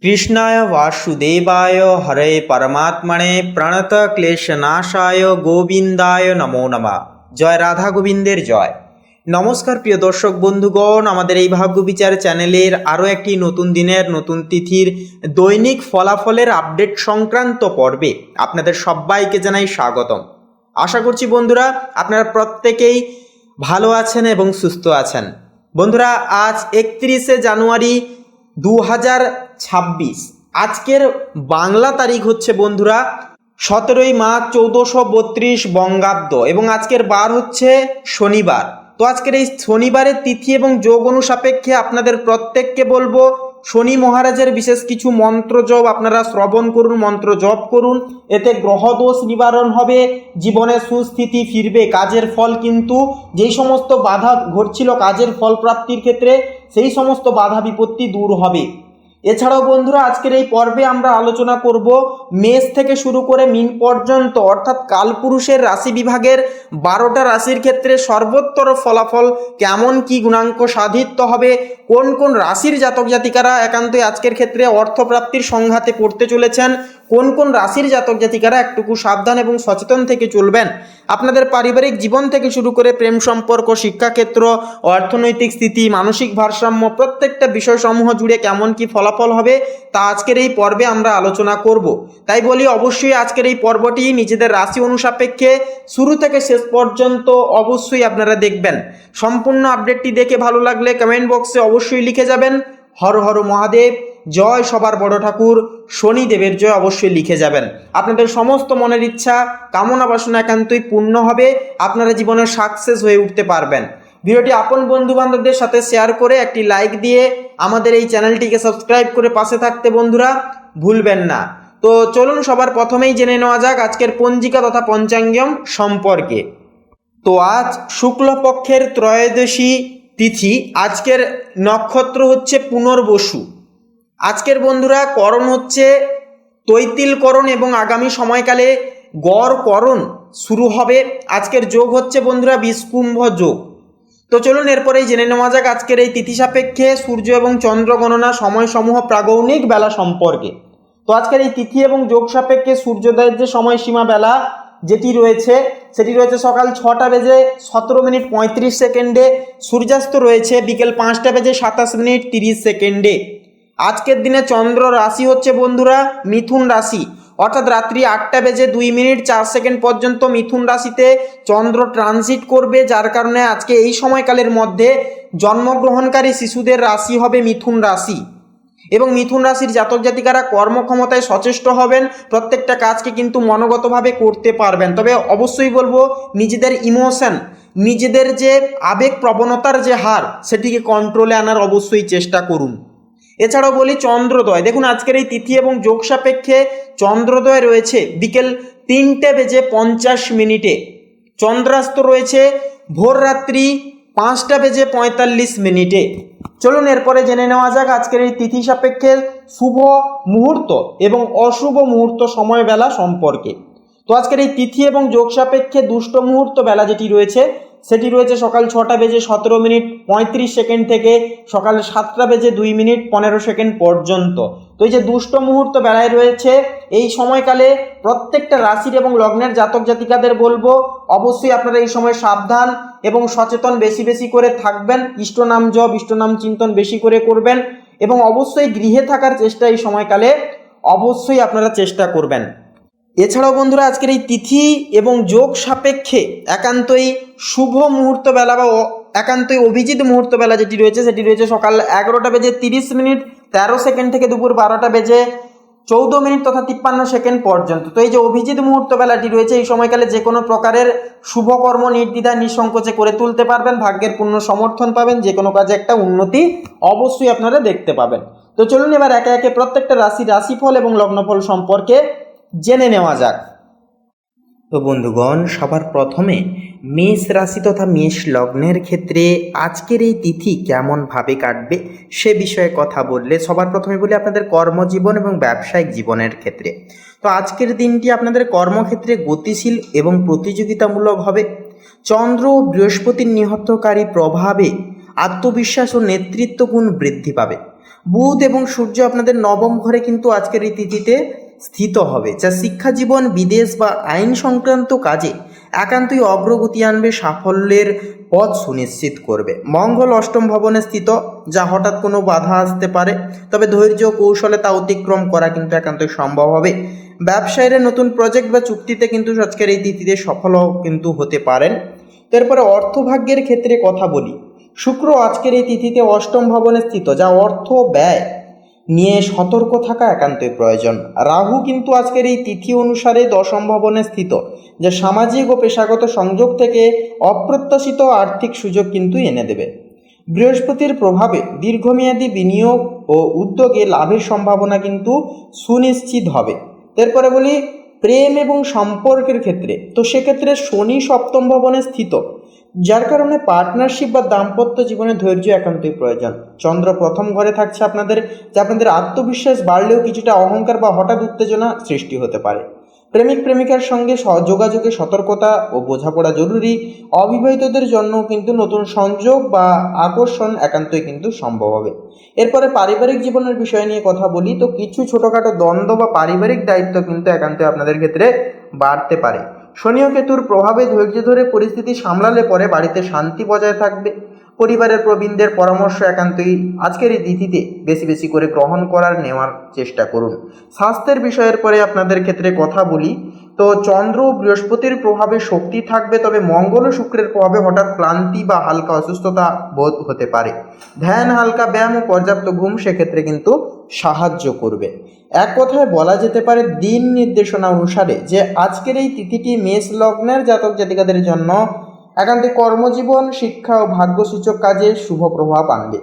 কৃষ্ণায় বাসুদেবায় হরে পরমাত্মনে প্রণত ক্লেশনাশায় গোবিন্দায় নমো নমঃ। জয় রাধা গোবিন্দের জয়। নমস্কার প্রিয় দর্শক বন্ধুগণ, আমাদের এই ভাগ্য বিচার চ্যানেলের আরও একটি নতুন দিনের নতুন তিথির দৈনিক ফলাফলের আপডেট সংক্রান্ত পর্বে আপনাদের সবাইকে জানাই স্বাগতম। আশা করছি বন্ধুরা আপনারা প্রত্যেকেই ভালো আছেন এবং সুস্থ আছেন। বন্ধুরা, আজ 31শে জানুয়ারি 2026। আজকের বাংলা তারিখ হচ্ছে বন্ধুরা 17ই মার্চ 1432 বঙ্গাব্দ এবং আজকের বার হচ্ছে শনিবার। তো আজকের এই শনিবারের তিথি এবং যোগ অনুসাপেক্ষে আপনাদের প্রত্যেককে বলবো শনি মহারাজের বিশেষ কিছু মন্ত্র জপ আপনারা শ্রবণ করুন, মন্ত্র জপ করুন। এতে গ্রহদোষ নিবারণ হবে, জীবনে সুস্থিতি ফিরবে, কাজের ফল কিন্তু যেই সমস্ত বাধা ঘটছিল কাজের ফল প্রাপ্তির ক্ষেত্রে সেই সমস্ত বাধা বিপত্তি দূর হবে। এছাড়াও বন্ধুরা আজকের এই পর্বে আমরা আলোচনা করব মেষ থেকে শুরু করে মীন পর্যন্ত অর্থাৎ কালপুরুষের রাশি বিভাগের 12টা রাশির ক্ষেত্রে সর্বোত্তর ফলাফল কেমন, কি গুণাঙ্ক সাধিত হবে, কোন কোন রাশির জাতক জাতিকারা একান্তই আজকের ক্ষেত্রে অর্থপ্রাপ্তির সংঘাতে পড়তে চলেছেন, কোন কোন রাশির জাতক জাতিকারা একটুকু সাবধান এবং সচেতন থেকে চলবেন। আপনাদের পারিবারিক জীবন থেকে শুরু করে প্রেম সম্পর্ক, শিক্ষাক্ষেত্র, অর্থনৈতিক স্থিতি, মানসিক ভারসাম্য প্রত্যেকটা বিষয়সমূহ জুড়ে কেমন কি ফলাফল হবে তা আজকের এই পর্বে আমরা আলোচনা করব। তাই বলি অবশ্যই আজকের এই পর্বটি নিজেদের রাশি অনুসাপেক্ষে শুরু থেকে শেষ পর্যন্ত অবশ্যই আপনারা দেখবেন। সম্পূর্ণ আপডেটটি দেখে ভালো লাগলে কমেন্ট বক্সে অবশ্যই লিখে যাবেন হর হর মহাদেব, জয় সবার বড় ঠাকুর শনিদেবের জয় অবশ্যই লিখে যাবেন। আপনাদের সমস্ত মনের ইচ্ছা কামনা বাসনা একান্তই পূর্ণ হবে, আপনারা জীবনে সাকসেস হয়ে উঠতে পারবেন। ভিডিওটি আপন বন্ধু বান্ধবদের সাথে শেয়ার করে একটি লাইক দিয়ে আমাদের এই চ্যানেলটিকে সাবস্ক্রাইব করে পাশে থাকতে বন্ধুরা ভুলবেন না। তো চলুন সবার প্রথমেই জেনে নেওয়া যাক আজকের পঞ্জিকা তথা পঞ্চাঙ্গম সম্পর্কে। তো আজ শুক্লপক্ষের ত্রয়োদশী তিথি, আজকের নক্ষত্র হচ্ছে পুনর্বসু। আজকের বন্ধুরা করণ হচ্ছে তৈতিলকরণ এবং আগামী সময়কালে গড়করণ শুরু হবে। আজকের যোগ হচ্ছে বন্ধুরা বিষকুম্ভ যোগ। তো চলুন এরপরেই জেনে নেওয়া যাক আজকের এই তিথি সাপেক্ষে সূর্য এবং চন্দ্র গণনা সময়সমূহ প্রাগৌণিক বেলা সম্পর্কে। তো আজকের এই তিথি এবং যোগ সাপেক্ষে সূর্যোদয়ের যে সময়সীমা বেলা যেটি রয়েছে সেটি রয়েছে সকাল 6টা বেজে 17 মিনিট 35 সেকেন্ডে, সূর্যাস্ত রয়েছে বিকেল 5টা বেজে 27 মিনিট 30 সেকেন্ডে। আজকের দিনে চন্দ্র রাশি হচ্ছে বন্ধুরা মিথুন রাশি, অর্থাৎ রাত্রি 8টা বেজে 2 মিনিট 4 সেকেন্ড পর্যন্ত মিথুন রাশিতে চন্দ্র ট্রানজিট করবে, যার কারণে আজকে এই সময়কালের মধ্যে জন্মগ্রহণকারী শিশুদের রাশি হবে মিথুন রাশি। এবং মিথুন রাশির জাতক জাতিকারা কর্মক্ষমতায় সচেষ্ট হবেন, প্রত্যেকটা কাজকে কিন্তু মনোগতভাবে করতে পারবেন। তবে অবশ্যই বলবো নিজেদের ইমোশন, নিজেদের যে আবেগ প্রবণতার যে হার সেটিকে কন্ট্রোলে আনার অবশ্যই চেষ্টা করুন। এছাড়াও বলি চন্দ্রোদয়, দেখুন আজকের এই তিথি এবং যোগ সাপেক্ষে চন্দ্রোদয় রয়েছে বিকেল 3টে বেজে 50 মিনিটে, চন্দ্রাস্ত রয়েছে ভোর রাত্রি 5টা বেজে 45 মিনিটে। চলুন এরপরে জেনে নেওয়া যাক আজকের এই তিথি সাপেক্ষে শুভ মুহূর্ত এবং অশুভ মুহূর্ত সময়বেলা সম্পর্কে। তো আজকের এই তিথি এবং যোগ সাপেক্ষে দুষ্ট মুহূর্ত বেলা যেটি রয়েছে সেটি রয়েছে সকাল 6টা বেজে 17 মিনিট 35 সেকেন্ড থেকে সকাল 7টা বেজে 2 মিনিট 15 সেকেন্ড পর্যন্ত। তো এই যে দুষ্ট মুহূর্ত বেলায় রয়েছে এই সময়কালে প্রত্যেকটা রাশির এবং লগ্নের জাতক জাতিকাদের বলবো অবশ্যই আপনারা এই সময় সাবধান এবং সচেতন বেশি বেশি করে থাকবেন, ইষ্টনাম জপ ইষ্টনাম চিন্তন বেশি করে করবেন এবং অবশ্যই গৃহে থাকার চেষ্টা এই সময়কালে অবশ্যই আপনারা চেষ্টা করবেন। এছাড়াও বন্ধুরা আজকের এই তিথি এবং যোগ সাপেক্ষে একান্তই শুভ মুহূর্ত বেলা বা একান্তই অভিজিৎ মুহূর্ত বেলা যেটি রয়েছে সেটি রয়েছে সকাল 11টা বেজে 30 মিনিট 13 সেকেন্ড থেকে দুপুর 12টা বেজে 14 মিনিট তথা 53 সেকেন্ড পর্যন্ত। তো এই যে অভিজিৎ মুহূর্ত বেলাটি রয়েছে এই সময়কালে যে কোনো প্রকারের শুভকর্ম নির্দ্বিধায় নিঃসংকোচে করে তুলতে পারবেন, ভাগ্যের পূর্ণ সমর্থন পাবেন, যে কোনো কাজে একটা উন্নতি অবশ্যই আপনারা দেখতে পাবেন। তো চলুন এবার একে একে প্রত্যেকটা রাশিফল এবং লগ্নফল সম্পর্কে জেনে নেওয়া যাক। তো বন্ধুগণ সবার প্রথমে মেষ রাশি তথা মেষ লগ্নের ক্ষেত্রে আজকের এই তিথি কেমনভাবে কাটবে সে বিষয়ে কথা বললে সবার প্রথমে বলি আপনাদের কর্মজীবন এবং ব্যবসায়িক জীবনের ক্ষেত্রে। তো আজকের দিনটি আপনাদের কর্মক্ষেত্রে গতিশীল এবং প্রতিযোগিতামূলক হবে। চন্দ্র ও বৃহস্পতির নিহতকারী প্রভাবে আত্মবিশ্বাস ও নেতৃত্ব গুণ বৃদ্ধি পাবে। বুধ এবং সূর্য আপনাদের নবম ঘরে কিন্তু আজকের এই তিথিতে স্থিত হবে, যা শিক্ষা জীবন, বিদেশ বা আইন সংক্রান্ত কাজে একান্তই অগ্রগতি আনবে, সাফল্যের পথ সুনিশ্চিত করবে। মঙ্গল অষ্টম ভবনে স্থিত, যা হঠাৎ কোনো বাধা আসতে পারে, তবে ধৈর্য কৌশলে তা অতিক্রম করা কিন্তু একান্তই সম্ভব হবে। ব্যবসায়ীরা নতুন প্রজেক্ট বা চুক্তিতে কিন্তু আজকের এই তিথিতে সফলও কিন্তু হতে পারেন। এরপরে অর্থভাগ্যের ক্ষেত্রে কথা বলি। শুক্র আজকের এই তিথিতে অষ্টম ভবনে স্থিত, যা অর্থ ব্যয় নিয়ে সতর্ক থাকা একান্তই প্রয়োজন। রাহু কিন্তু আজকের এই তিথি অনুসারে দশম ভবনে স্থিত, যা সামাজিক ও পেশাগত সংযোগ থেকে অপ্রত্যাশিত আর্থিক সুযোগ কিন্তু এনে দেবে। বৃহস্পতির প্রভাবে দীর্ঘমেয়াদী বিনিয়োগ ও উদ্যোগে লাভের সম্ভাবনা কিন্তু সুনিশ্চিত হবে। এরপরে বলি প্রেম এবং সম্পর্কের ক্ষেত্রে, তো সেক্ষেত্রে শনি সপ্তম ভবনে স্থিত, যার কারণে পার্টনারশিপ বা দাম্পত্য জীবনে ধৈর্য একান্তই প্রয়োজন। চন্দ্র প্রথম ঘরে থাকছে আপনাদের, যা আপনাদের আত্মবিশ্বাস বাড়লেও কিছুটা অহংকার বা হঠাৎ উত্তেজনা সৃষ্টি হতে পারে। প্রেমিক প্রেমিকার সঙ্গে যোগাযোগে সতর্কতা ও বোঝাপড়া জরুরি। অবিবাহিতদের জন্য কিন্তু নতুন সংযোগ বা আকর্ষণ একান্তই কিন্তু সম্ভব হবে। এরপরে পারিবারিক জীবনের বিষয় নিয়ে কথা বলি, তো কিছু ছোটোখাটো দ্বন্দ্ব বা পারিবারিক দায়িত্ব কিন্তু একান্তই আপনাদের ক্ষেত্রে বাড়তে পারে। শনি ও কেতুর প্রভাবে ধৈর্য ধরে পরিস্থিতি সামলালে পরে বাড়িতে শান্তি বজায় থাকবে। পরিবারের প্রবীণদের পরামর্শ একান্তই আজকের এই তিথিতে বেশি বেশি করে গ্রহণ করার নেওয়ার চেষ্টা করুন। স্বাস্থ্যের বিষয়ের পরে আপনাদের ক্ষেত্রে কথা বলি, তো চন্দ্র ও বৃহস্পতির প্রভাবে শক্তি থাকবে, তবে মঙ্গল ও শুক্রের প্রভাবে হঠাৎ ক্লান্তি বা হালকা অসুস্থতা বোধ হতে পারে। ধ্যান, হালকা ব্যায়াম ও পর্যাপ্ত ঘুম সেক্ষেত্রে কিন্তু সাহায্য করবে। এক কথায় বলা যেতে পারে দিন নির্দেশনা অনুসারে যে আজকের এই তিথিটি মেষ লগ্নের জাতক জাতিকাদের জন্য একান্তে কর্মজীবন, শিক্ষা ও ভাগ্যসূচক কাজে শুভ প্রভাব আনবে।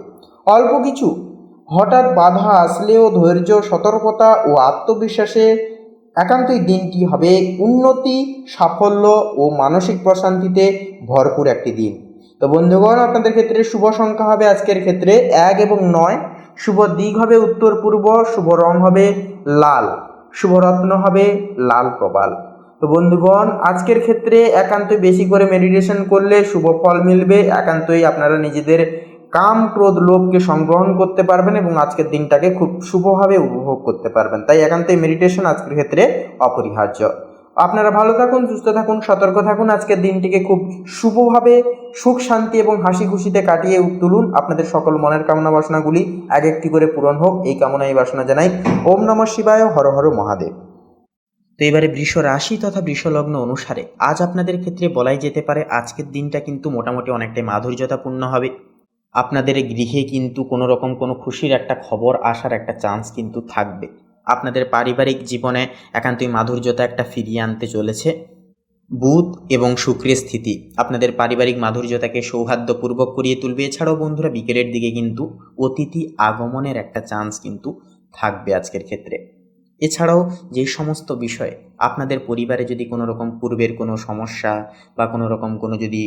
অল্প কিছু হঠাৎ বাধা আসলেও ধৈর্য, সতর্কতা ও আত্মবিশ্বাসে একান্তই দিনটি হবে উন্নতি, সাফল্য ও মানসিক প্রশান্তিতে ভরপুর একটি দিন। তো বন্ধুগণ, আপনাদের ক্ষেত্রে শুভ সংখ্যা হবে আজকের ক্ষেত্রে 1 এবং 9। শুভ দিক হবে উত্তর পূর্ব, শুভ রং হবে লাল, শুভ রত্ন হবে লাল প্রবাল। তো বন্ধুগণ, আজকের ক্ষেত্রে একান্তই বেশি করে মেডিটেশন করলে শুভ ফল মিলবে। একান্তই আপনারা নিজেদের কাম, ক্রোধ, লোভকে সংগ্রহণ করতে পারবেন এবং আজকের দিনটাকে খুব শুভভাবে উপভোগ করতে পারবেন। তাই একান্তই মেডিটেশন আজকের ক্ষেত্রে অপরিহার্য। আপনারা ভালো থাকুন, সুস্থ থাকুন, সতর্ক থাকুন। আজকের দিনটিকে খুব শুভভাবে সুখ, শান্তি এবং হাসি খুশিতে কাটিয়ে তুলুন। আপনাদের সকল মনের কামনা বাসনাগুলি এক একটি করে পূরণ হোক, এই কামনাই বাসনা জানাই। ওম নমঃ শিবায়, হর হর মহাদেব। তো এবারে বৃষ রাশি তথা বৃষ লগ্ন অনুসারে আজ আপনাদের ক্ষেত্রে বলাই যেতে পারে আজকের দিনটা কিন্তু মোটামুটি অনেকটাই মাধুর্যতাপূর্ণ হবে। আপনাদের গৃহে কিন্তু কোনো রকম কোনো খুশির একটা খবর আসার একটা চান্স কিন্তু থাকবে। আপনাদের পারিবারিক জীবনে একান্তই মাধুর্যতা একটা ফিরিয়ে আনতে চলেছে। বুধ এবং শুক্রের স্থিতি আপনাদের পারিবারিক মাধুর্যতাকে সৌহার্দ্যপূর্বক করিয়ে তুলবে। এছাড়াও বন্ধুরা বিকেলের দিকে কিন্তু অতিথি আগমনের একটা চান্স কিন্তু থাকবে আজকের ক্ষেত্রে। এছাড়াও যে সমস্ত বিষয়ে আপনাদের পরিবারে যদি কোনো রকম পূর্বের কোনো সমস্যা বা কোনো রকম কোনো যদি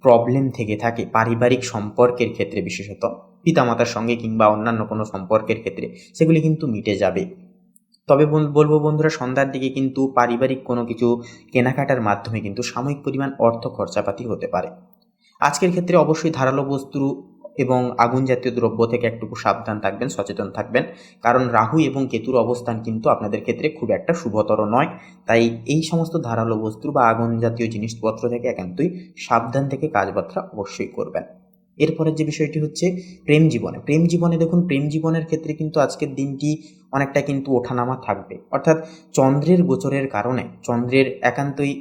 প্রবলেম থেকে থাকে পারিবারিক সম্পর্কের ক্ষেত্রে, বিশেষত পিতামাতার সঙ্গে কিংবা অন্যান্য কোনো সম্পর্কের ক্ষেত্রে, সেগুলি কিন্তু মিটে যাবে। তবে বলবো বন্ধুরা, সন্ধ্যার দিকে কিন্তু পারিবারিক কোনো কিছু কেনাকাটার মাধ্যমে কিন্তু সাময়িক পরিমাণ অর্থ খরচাপাতি হতে পারে। আজকের ক্ষেত্রে অবশ্যই ধারালো বস্তু এবং আগুন জাতীয় দ্রব্য থেকে একটুকু সাবধান থাকবেন, সচেতন থাকবেন, কারণ রাহু এবং কেতুর অবস্থান কিন্তু আপনাদের ক্ষেত্রে খুব একটা শুভতর নয়। তাই এই সমস্ত ধারালো বস্তু বা আগুন জাতীয় জিনিসপত্র থেকে একান্তই সাবধান থেকে কাজবার্তা অবশ্যই করবেন। এরপরের যে বিষয়টি হচ্ছে প্রেম জীবনে দেখুন, প্রেম জীবনের ক্ষেত্রে কিন্তু আজকের দিনটি অনেকটা কিন্তু ওঠানামা থাকবে। অর্থাৎ চন্দ্রের গোচরের কারণে, চন্দ্রের একান্তই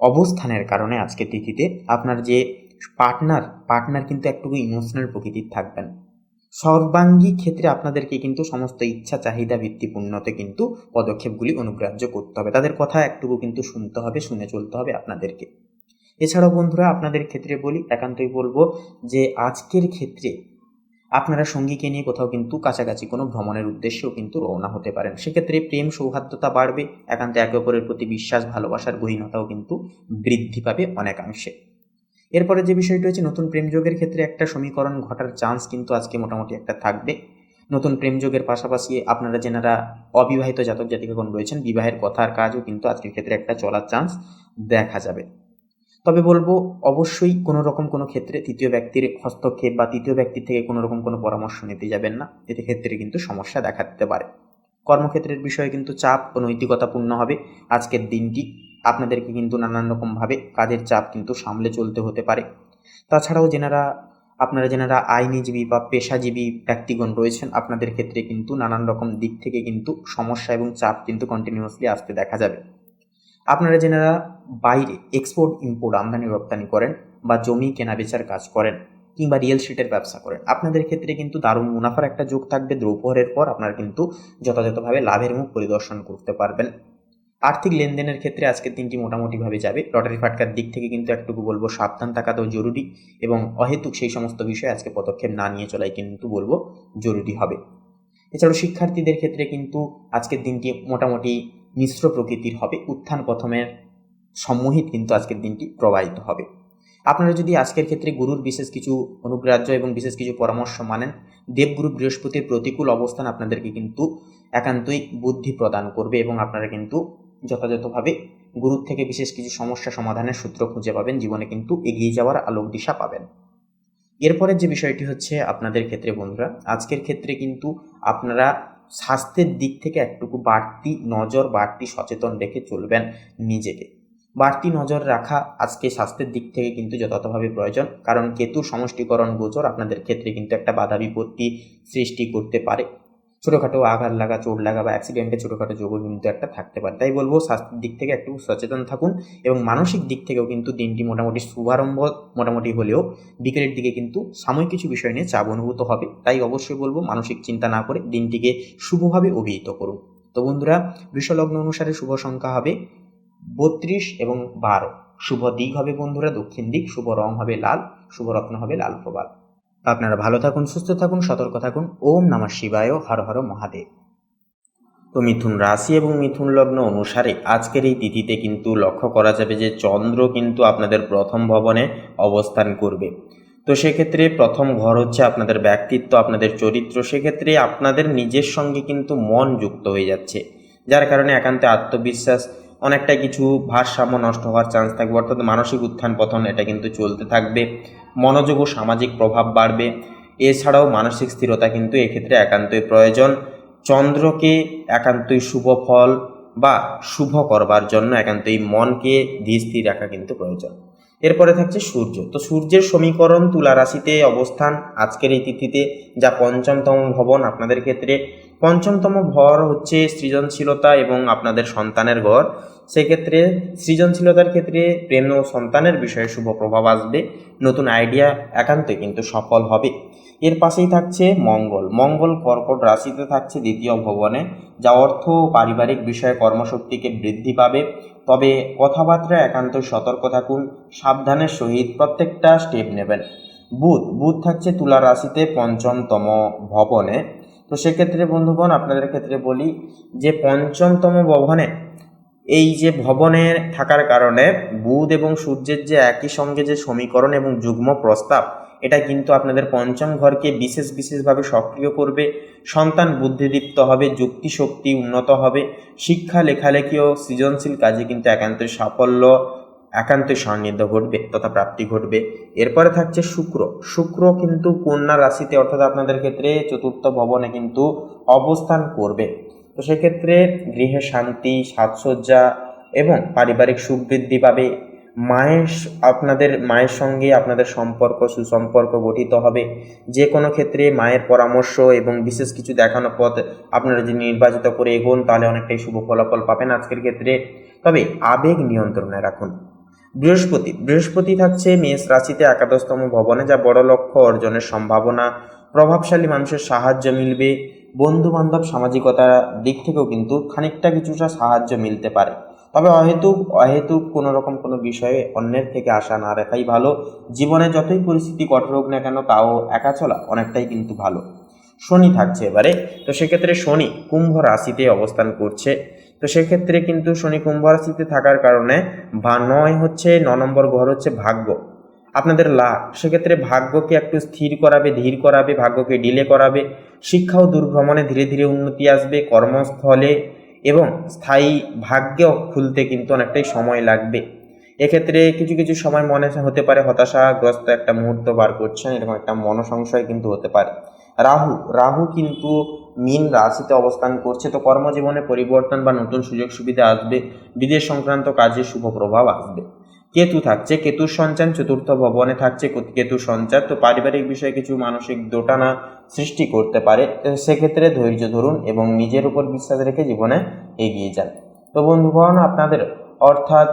অবস্থানের কারণে আজকের তিথিতে আপনার যে পার্টনার কিন্তু একটুকু ইমোশনাল প্রকৃতির থাকবেন। সর্বাঙ্গী ক্ষেত্রে আপনাদেরকে কিন্তু সমস্ত ইচ্ছা চাহিদা ভিত্তিপূর্ণতে কিন্তু পদক্ষেপগুলি অনুগ্রাহ্য করতে হবে। তাদের কথা একটুকু কিন্তু শুনতে হবে, শুনে চলতে হবে আপনাদেরকে। এছাড়াও বন্ধুরা, আপনাদের ক্ষেত্রে বলি, একান্তই বলবো যে আজকের ক্ষেত্রে আপনারা সঙ্গীকে নিয়ে কোথাও কিন্তু কাছাকাছি কোনো ভ্রমণের উদ্দেশ্যেও কিন্তু রওনা হতে পারেন। সেক্ষেত্রে প্রেম সৌহার্দ্যতা বাড়বে, একান্ত একে অপরের প্রতি বিশ্বাস, ভালোবাসার গহীনতাও কিন্তু বৃদ্ধি পাবে অনেকাংশে। এরপরে যে বিষয়টি হচ্ছে নতুন প্রেমযোগের ক্ষেত্রে একটা সমীকরণ ঘটার চান্স কিন্তু আজকে মোটামুটি একটা থাকবে। নতুন প্রেমযোগের পাশাপাশি আপনারা যেনারা অবিবাহিত জাতক জাতিকাগণ রয়েছেন, বিবাহের কথার কাজও কিন্তু আজকের ক্ষেত্রে একটা চলার চান্স দেখা যাবে। তবে বলবো অবশ্যই কোনো রকম কোনো ক্ষেত্রে তৃতীয় ব্যক্তির হস্তক্ষেপ বা তৃতীয় ব্যক্তির থেকে কোনো রকম কোনো পরামর্শ নিতে যাবেন না, এতে ক্ষেত্রে কিন্তু সমস্যা দেখা দিতে পারে। কর্মক্ষেত্রের বিষয়ে কিন্তু চাপ ও নৈতিকতাপূর্ণ হবে আজকের দিনটি। আপনাদেরকে কিন্তু নানান রকমভাবে কাজের চাপ কিন্তু সামলে চলতে হতে পারে। তাছাড়াও যারা আইনজীবী বা পেশাজীবী ব্যক্তিগণ রয়েছেন, আপনাদের ক্ষেত্রে কিন্তু নানান রকম দিক থেকে কিন্তু সমস্যা এবং চাপ কিন্তু কন্টিনিউয়াসলি আসতে দেখা যাবে। আপনারা যারা বাইরে এক্সপোর্ট ইম্পোর্ট আমদানি রপ্তানি করেন বা জমি কেনাবেচার কাজ করেন কিংবা রিয়েল এস্টেটের ব্যবসা করেন, আপনাদের ক্ষেত্রে কিন্তু দারুণ মুনাফার একটা যোগ থাকবে। দ্রৌপহরের পর আপনারা কিন্তু যথাযথভাবে লাভের মুখ পরিদর্শন করতে পারবেন। আর্থিক লেনদেনের ক্ষেত্রে আজকের দিনটি মোটামুটিভাবে যাবে। লটারি ফাটকার দিক থেকে কিন্তু একটুকু বলবো সাবধান থাকাটাও জরুরি, এবং অহেতুক সেই সমস্ত বিষয়ে আজকে পদক্ষেপ না নিয়ে চলাই কিন্তু বলবো জরুরি হবে। এছাড়াও শিক্ষার্থীদের ক্ষেত্রে কিন্তু আজকের দিনটি মোটামুটি মিশ্র প্রকৃতির হবে। উত্থান পতনের সম্মোহিত কিন্তু আজকের দিনটি প্রবাহিত হবে। আপনারা যদি আজকের ক্ষেত্রে গুরুর বিশেষ কিছু অনুগ্রাহ্য এবং বিশেষ কিছু পরামর্শ মানেন, দেবগুরু বৃহস্পতির প্রতিকূল অবস্থান আপনাদেরকে কিন্তু একান্তই বুদ্ধি প্রদান করবে এবং আপনারা কিন্তু যথাযথভাবে গুরুর থেকে বিশেষ কিছু সমস্যা সমাধানের সূত্র খুঁজে পাবেন, জীবনে কিন্তু এগিয়ে যাওয়ার আলোক দিশা পাবেন। এরপরের যে বিষয়টি হচ্ছে আপনাদের ক্ষেত্রে বন্ধুরা, আজকের ক্ষেত্রে কিন্তু আপনারা স্বাস্থ্যের দিক থেকে একটুকু বাড়তি নজর, বাড়তি সচেতন রেখে চলবেন নিজেকে। বাড়তি নজর রাখা আজকে স্বাস্থ্যের দিক থেকে কিন্তু যথাযথভাবে প্রয়োজন, কারণ কেতুর সমষ্টিকরণ গোচর আপনাদের ক্ষেত্রে কিন্তু একটা বাধা বিপত্তি সৃষ্টি করতে পারে। ছোটোখাটো আঘাত লাগা, চোট লাগা বা অ্যাক্সিডেন্টে ছোটোখাটো যোগও কিন্তু একটা থাকতে পারে। তাই বলবো স্বাস্থ্যের দিক থেকে একটু সচেতন থাকুন, এবং মানসিক দিক থেকেও কিন্তু দিনটি মোটামুটি শুভারম্ভ মোটামুটি হলেও বিকেলের দিকে কিন্তু সাময়িক কিছু বিষয় নিয়ে চাপ অনুভূত হবে। তাই অবশ্যই বলবো মানসিক চিন্তা না করে দিনটিকে শুভভাবে অভিহিত করুন। তো বন্ধুরা, বৃষলগ্ন অনুসারে শুভ সংখ্যা হবে 32 এবং 12। শুভ দিক হবে বন্ধুরা দক্ষিণ দিক, শুভ রং হবে লাল, শুভ রত্ন হবে লাল প্রবাল। আপনারা ভালো থাকুন, সুস্থ থাকুন, সতর্ক থাকুন। ওম নমঃ শিবায়, হর হর মহাদেব। তো মিথুন রাশি এবং মিথুন লগ্ন অনুসারে আজকের এই তিথিতে কিন্তু লক্ষ্য করা যাবে যে চন্দ্র কিন্তু আপনাদের প্রথম ভবনে অবস্থান করবে। তো সেক্ষেত্রে প্রথম ঘর হচ্ছে আপনাদের ব্যক্তিত্ব, আপনাদের চরিত্র। সেক্ষেত্রে আপনাদের নিজের সঙ্গে কিন্তু মন যুক্ত হয়ে যাচ্ছে, যার কারণে একান্তে আত্মবিশ্বাস অনেকটাই কিছু ভারসাম্য নষ্ট হওয়ার চান্স থাকবে, অর্থাৎ মানসিক উত্থান পতন এটা কিন্তু চলতে থাকবে। মনোযোগ ও সামাজিক প্রভাব বাড়বে। এছাড়াও মানসিক স্থিরতা কিন্তু এক্ষেত্রে একান্তই প্রয়োজন। চন্দ্রকে একান্তই শুভ ফল বা শুভ করবার জন্য একান্তই মনকে ধীর স্থির রাখা কিন্তু প্রয়োজন। এরপরে থাকছে সূর্য। তো সূর্যের সমীকরণ তুলা রাশিতে অবস্থান আজকের এই তিথিতে, যা পঞ্চমতম ভবন আপনাদের ক্ষেত্রে। পঞ্চমতম ঘর হচ্ছে সৃজনশীলতা এবং আপনাদের সন্তানের ঘর। সেক্ষেত্রে সৃজনশীলতার ক্ষেত্রে প্রেম ও সন্তানের বিষয়ে শুভ প্রভাব আসবে। নতুন আইডিয়া একান্তই কিন্তু সফল হবে। এর পাশেই থাকছে মঙ্গল। মঙ্গল কর্কট রাশিতে থাকছে দ্বিতীয় ভবনে, যা অর্থ ও পারিবারিক বিষয়ে কর্মশক্তিকে বৃদ্ধি পাবে। তবে কথাবার্তা একান্ত সতর্ক থাকুন, সাবধানের সহিত প্রত্যেকটা স্টেপ নেবেন। বুধ থাকছে তুলা রাশিতে পঞ্চমতম ভবনে। তো সেক্ষেত্রে বন্ধুগণ আপনাদের ক্ষেত্রে বলি যে পঞ্চমতম ভবনে এই যে ভবনে থাকার কারণে বুধ এবং সূর্যের যে একই সঙ্গে যে সমীকরণ এবং যুগ্ম প্রস্তাব, এটা কিন্তু আপনাদের পঞ্চম ঘরকে বিশেষভাবে সক্রিয় করবে। সন্তান বুদ্ধিদীপ্ত হবে, যুক্তিশক্তি উন্নত হবে। শিক্ষা, লেখালেখি ও সৃজনশীল কাজে কিন্তু একান্তই সাফল্য, একান্তই সান্নিধ্য ঘটবে তথা প্রাপ্তি ঘটবে। এরপরে থাকছে শুক্র কিন্তু কন্যা রাশিতে, অর্থাৎ আপনাদের ক্ষেত্রে চতুর্থ ভবনে কিন্তু অবস্থান করবে। তো সেক্ষেত্রে গৃহে শান্তি, সাজসজ্জা এবং পারিবারিক সুখ বৃদ্ধি পাবে। আপনাদের মায়ের সঙ্গে আপনাদের সুসম্পর্ক গঠিত হবে। যে কোনো ক্ষেত্রে মায়ের পরামর্শ এবং বিশেষ কিছু দেখানো পথ আপনারা যদি নির্বাচিত করে এগোন, তাহলে অনেকটাই শুভ ফলাফল পাবেন আজকের ক্ষেত্রে। তবে আবেগ নিয়ন্ত্রণে রাখুন। বৃহস্পতি থাকছে মেষ রাশিতে একাদশতম ভবনে, যা বড় লক্ষ্য অর্জনের সম্ভাবনা। প্রভাবশালী মানুষের সাহায্য মিলবে। বন্ধু বান্ধব সামাজিকতার দিক থেকেও কিন্তু খানিকটা কিছুটা সাহায্য মিলতে পারে। তবে অহেতুক কোনো রকম কোনো বিষয়ে অন্যের থেকে আশা না রাখাই ভালো। জীবনে যতই পরিস্থিতি কঠোর হোক না কেন, তাও একা চলা অনেকটাই কিন্তু ভালো। শনি থাকছে এবারে। তো সেক্ষেত্রে শনি কুম্ভ রাশিতে অবস্থান করছে। তো সেক্ষেত্রে কিন্তু শনি কুম্ভ রাশিতে থাকার কারণে 9 নম্বর ঘর হচ্ছে ভাগ্য, আপনাদের লাভ। সেক্ষেত্রে ভাগ্যকে একটু স্থির করাবে, ধীর করাবে, ভাগ্যকে ডিলে করাবে। শিক্ষা ও দূরভ্রমণে ধীরে ধীরে উন্নতি আসবে। কর্মস্থলে এবং স্থায়ী ভাগ্যেও খুলতে কিন্তু অনেকটাই সময় লাগবে। এক্ষেত্রে কিছু কিছু সময় মনে হতে পারে হতাশাগ্রস্ত একটা মুহূর্ত বার করছেন, এরকম একটা মনোসংশয় কিন্তু হতে পারে। রাহু রাহু কিন্তু মীন রাশিতে অবস্থান করছে, তো কর্মজীবনে পরিবর্তন বা নতুন সুযোগ সুবিধা আসবে, বিদেশ সংক্রান্ত কাজে শুভ প্রভাব আসবে। কেতু থাকছে, কেতুর সঞ্চার চতুর্থ ভবনে থাকছে কেতুর সঞ্চার, তো পারিবারিক বিষয়ে কিছু মানসিক দোটানা সৃষ্টি করতে পারে, সেক্ষেত্রে ধৈর্য ধরুন এবং নিজের উপর বিশ্বাস রেখে জীবনে এগিয়ে যান। তো বন্ধুগণ, আপনাদের অর্থাৎ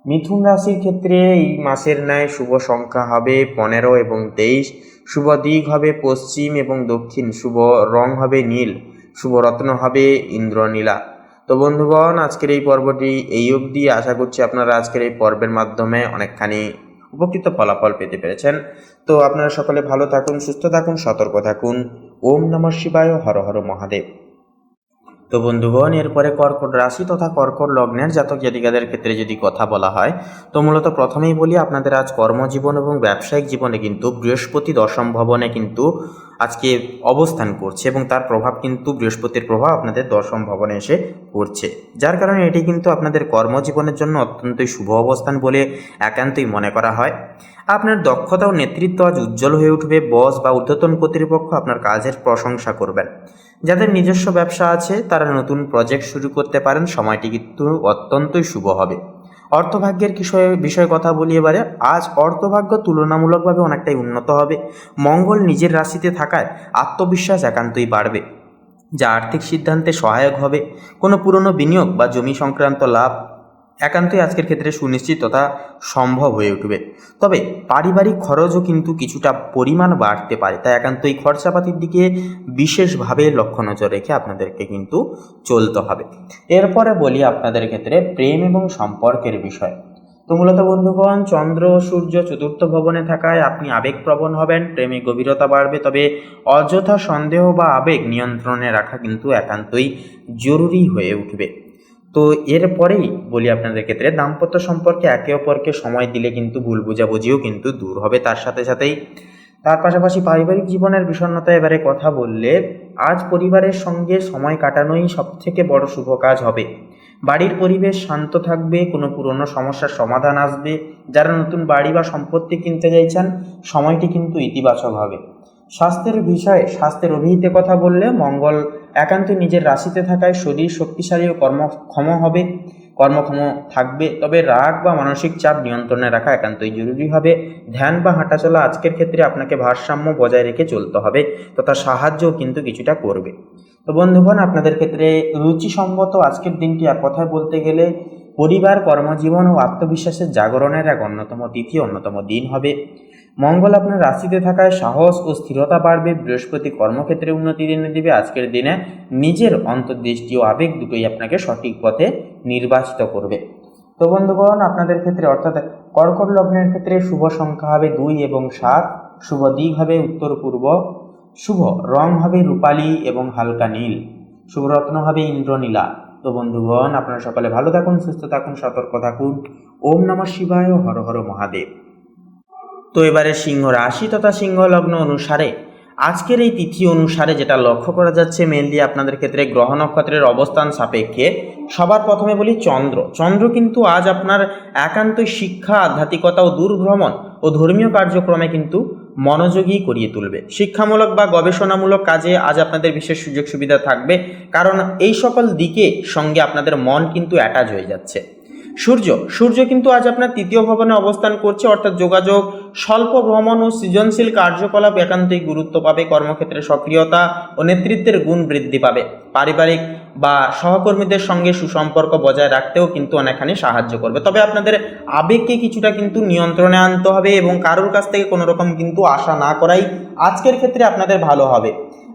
মিথুন রাশির ক্ষেত্রে এই মাসের ন্যায় শুভ সংখ্যা হবে 15 এবং 23, শুভ দিক হবে পশ্চিম এবং দক্ষিণ, শুভ রং হবে নীল, শুভ রত্ন হবে ইন্দ্রনীলা। তো বন্ধুগণ, আজকের এই পর্বটি এই অবধি। আশা করছি আপনারা আজকের এই পর্বের মাধ্যমে অনেকখানি উপকৃত ফলাফল পেতে পেরেছেন। তো আপনারা সকলে ভালো থাকুন, সুস্থ থাকুন, সতর্ক থাকুন। ওম নমঃ শিবায়, হর হর মহাদেব। তো বন্ধুগণ, এরপরে কর্কট রাশি তথা কর্কট লগ্নের জাতক জাতিকাদের ক্ষেত্রে যদি কথা বলা হয়, তো মূলত প্রথমেই বলি আপনাদের আজ কর্মজীবন এবং ব্যবসায়িক জীবনে কিন্তু বৃহস্পতি দশম ভবনে কিন্তু আজকে অবস্থান করছে এবং তার প্রভাব কিন্তু বৃহস্পতির প্রভাব আপনাদের দশম ভবনে এসে পড়ছে, যার কারণে এটি কিন্তু আপনাদের কর্মজীবনের জন্য অত্যন্তই শুভ অবস্থান বলে একান্তই মনে করা হয়। আপনার দক্ষতা ও নেতৃত্ব আজ উজ্জ্বল হয়ে উঠবে। বস বা ঊর্ধ্বতন কর্তৃপক্ষ আপনার কাজের প্রশংসা করবেন। যাদের নিজস্ব ব্যবসা আছে তারা নতুন প্রজেক্ট শুরু করতে পারেন, সময়টি কিন্তু অত্যন্তই শুভ হবে। অর্থভাগ্যের বিষয়ে কথা বলি এবারে। আজ অর্থভাগ্য তুলনামূলকভাবে অনেকটাই উন্নত হবে। মঙ্গল নিজের রাশিতে থাকায় আত্মবিশ্বাস একান্তই বাড়বে, যা আর্থিক সিদ্ধান্তে সহায়ক হবে। কোনো পুরনো বিনিয়োগ বা জমি সংক্রান্ত লাভ একান্তই আজকের ক্ষেত্রে সুনিশ্চিত তথা সম্ভব হয়ে উঠবে। তবে পারিবারিক খরচও কিন্তু কিছুটা পরিমাণ বাড়তে পারে, তাই একান্তই খরচাপাতির দিকে বিশেষভাবে লক্ষ্য নজর রেখে আপনাদেরকে কিন্তু চলতে হবে। এরপরে বলি আপনাদের ক্ষেত্রে প্রেম এবং সম্পর্কের বিষয়। তো মূলত বন্ধুগণ, চন্দ্র সূর্য চতুর্থ ভবনে থাকায় আপনি আবেগপ্রবণ হবেন, প্রেমে গভীরতা বাড়বে, তবে অযথা সন্দেহ বা আবেগ নিয়ন্ত্রণে রাখা কিন্তু একান্তই জরুরি হয়ে উঠবে। তো এরপরেই বলি আপনাদের ক্ষেত্রে দাম্পত্য সম্পর্কে একে অপরকে সময় দিলে কিন্তু ভুল বোঝাবুঝিও কিন্তু দূর হবে। তার সাথেই তার পাশাপাশি পারিবারিক জীবনের বিষণ্ণতা এবারে কথা বললে, আজ পরিবারের সঙ্গে সময় কাটানোই সবথেকে বড় শুভ কাজ হবে। বাড়ির পরিবেশ শান্ত থাকবে, কোনো পুরনো সমস্যার সমাধান আসবে। যারা নতুন বাড়ি বা সম্পত্তি কিনতে চাইছেন, সময়টি কিন্তু ইতিবাচক হবে। স্বাস্থ্যের অভিহিতে কথা বললে, মঙ্গল একান্ত নিজের রাশিতে থাকায় শরীর শক্তিশালী ও কর্মক্ষম থাকবে, তবে রাগ বা মানসিক চাপ নিয়ন্ত্রণে রাখা একান্তই জরুরি হবে। ধ্যান বা হাঁটাচলা আজকের ক্ষেত্রে আপনাকে ভারসাম্য বজায় রেখে চলতে হবে, তথা সাহায্যও কিন্তু কিছুটা করবে। তো বন্ধুগণ, আপনাদের ক্ষেত্রে রুচিসম্মত আজকের দিনটি এক কথায় বলতে গেলে পরিবার, কর্মজীবন ও আত্মবিশ্বাসের জাগরণের এক অন্যতম তিথি, অন্যতম দিন হবে। মঙ্গল আপনার রাশিতে থাকায় সাহস ও স্থিরতা বাড়বে। বৃহস্পতি কর্মক্ষেত্রে উন্নতি এনে দেবে। আজকের দিনে নিজের অন্তর্দৃষ্টি ও আবেগ দুটোই আপনাকে সঠিক পথে নির্বাচিত করবে। তো বন্ধুগণ, আপনাদের ক্ষেত্রে অর্থাৎ কর্কট লগ্নের ক্ষেত্রে শুভ সংখ্যা হবে 2 এবং 7, শুভ দিক হবে উত্তর পূর্ব, শুভ রং হবে রূপালী এবং হালকা নীল, শুভ রত্ন হবে ইন্দ্রনীলা। তো বন্ধুগণ, আপনারা সকলে ভালো থাকুন, সুস্থ থাকুন, সতর্ক থাকুন। ওম নমঃ শিবায়, হর হর মহাদেব। তো এবারে সিংহ রাশি তথা সিংহ লগ্ন অনুসারে আজকের এই তিথি অনুসারে যেটা লক্ষ্য করা যাচ্ছে মেনলি আপনাদের ক্ষেত্রে গ্রহ নক্ষত্রের অবস্থান সাপেক্ষে, সবার প্রথমে বলি চন্দ্র কিন্তু আজ আপনার একান্তই শিক্ষা, আধ্যাত্মিকতা ও দূরভ্রমণ ও ধর্মীয় কার্যক্রমে কিন্তু মনোযোগী করিয়ে তুলবে। শিক্ষামূলক বা গবেষণামূলক কাজে আজ আপনাদের বিশেষ সুযোগ সুবিধা থাকবে, কারণ এই সকল দিকে সঙ্গে আপনাদের মন কিন্তু অ্যাটাচ হয়ে যাচ্ছে। সূর্য কিন্তু আজ আপনার তৃতীয় ভবনে অবস্থান করছে, অর্থাৎ যোগাযোগ, স্বল্প ভ্রমণ ও সৃজনশীল কার্যকলাপ একান্তই গুরুত্ব পাবে। কর্মক্ষেত্রে সক্রিয়তা ও নেতৃত্বের গুণ বৃদ্ধি পাবে। পারিবারিক বা সহকর্মীদের সঙ্গে সুসম্পর্ক বজায় রাখতেও কিন্তু অনেকখানি সাহায্য করবে। তবে আপনাদের আবেগকে কিছুটা কিন্তু নিয়ন্ত্রণে আনতে হবে এবং কারোর কাছ থেকে কোনো রকম কিন্তু আশা না করাই আজকের ক্ষেত্রে আপনাদের ভালো হবে।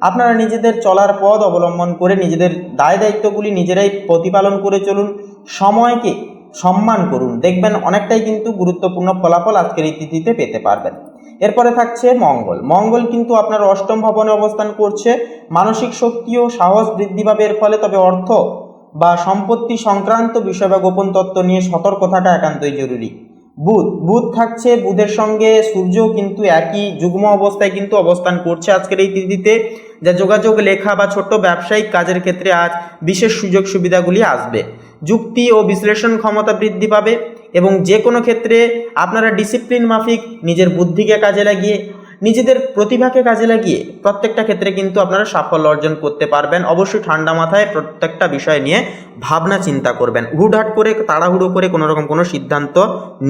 আপনারা নিজেদের চলার পথ অবলম্বন করে নিজেদের দায় দায়িত্বগুলি নিজেরাই প্রতিপালন করে চলুন, সময়কে সম্মান করুন, দেখবেন অনেকটাই কিন্তু গুরুত্বপূর্ণ ফলাফল আজকের এই তিথিতে পেতে পারবেন। এরপরে থাকছে মঙ্গল কিন্তু আপনার অষ্টম ভবনে অবস্থান করছে। মানসিক শক্তি ও সাহস বৃদ্ধি পাবে এর ফলে, তবে অর্থ বা সম্পত্তি সংক্রান্ত বিষয় বা গোপন তত্ত্ব নিয়ে সতর্ক থাকা একান্তই জরুরি। বুধ থাকছে, বুধের সঙ্গে সূর্য কিন্তু একই যুগ্ম অবস্থায় কিন্তু অবস্থান করছে আজকের এই তিথিতে, যা যোগাযোগ, লেখা বা ছোট ব্যবসায়িক কাজের ক্ষেত্রে আজ বিশেষ সুযোগ সুবিধাগুলি আসবে। যুক্তি ও বিশ্লেষণ ক্ষমতা বৃদ্ধি পাবে। এবং যে কোনো ক্ষেত্রে আপনারা ডিসিপ্লিন মাফিক নিজের বুদ্ধিকে কাজে লাগিয়ে নিজেদের প্রতিভাকে কাজে লাগিয়ে প্রত্যেকটা ক্ষেত্রে কিন্তু আপনারা সাফল্য অর্জন করতে পারবেন। অবশ্যই ঠান্ডা মাথায় প্রত্যেকটা বিষয় নিয়ে ভাবনা চিন্তা করবেন, হুটহাট করে তাড়াহুড়ো করে কোনো রকম কোনো সিদ্ধান্ত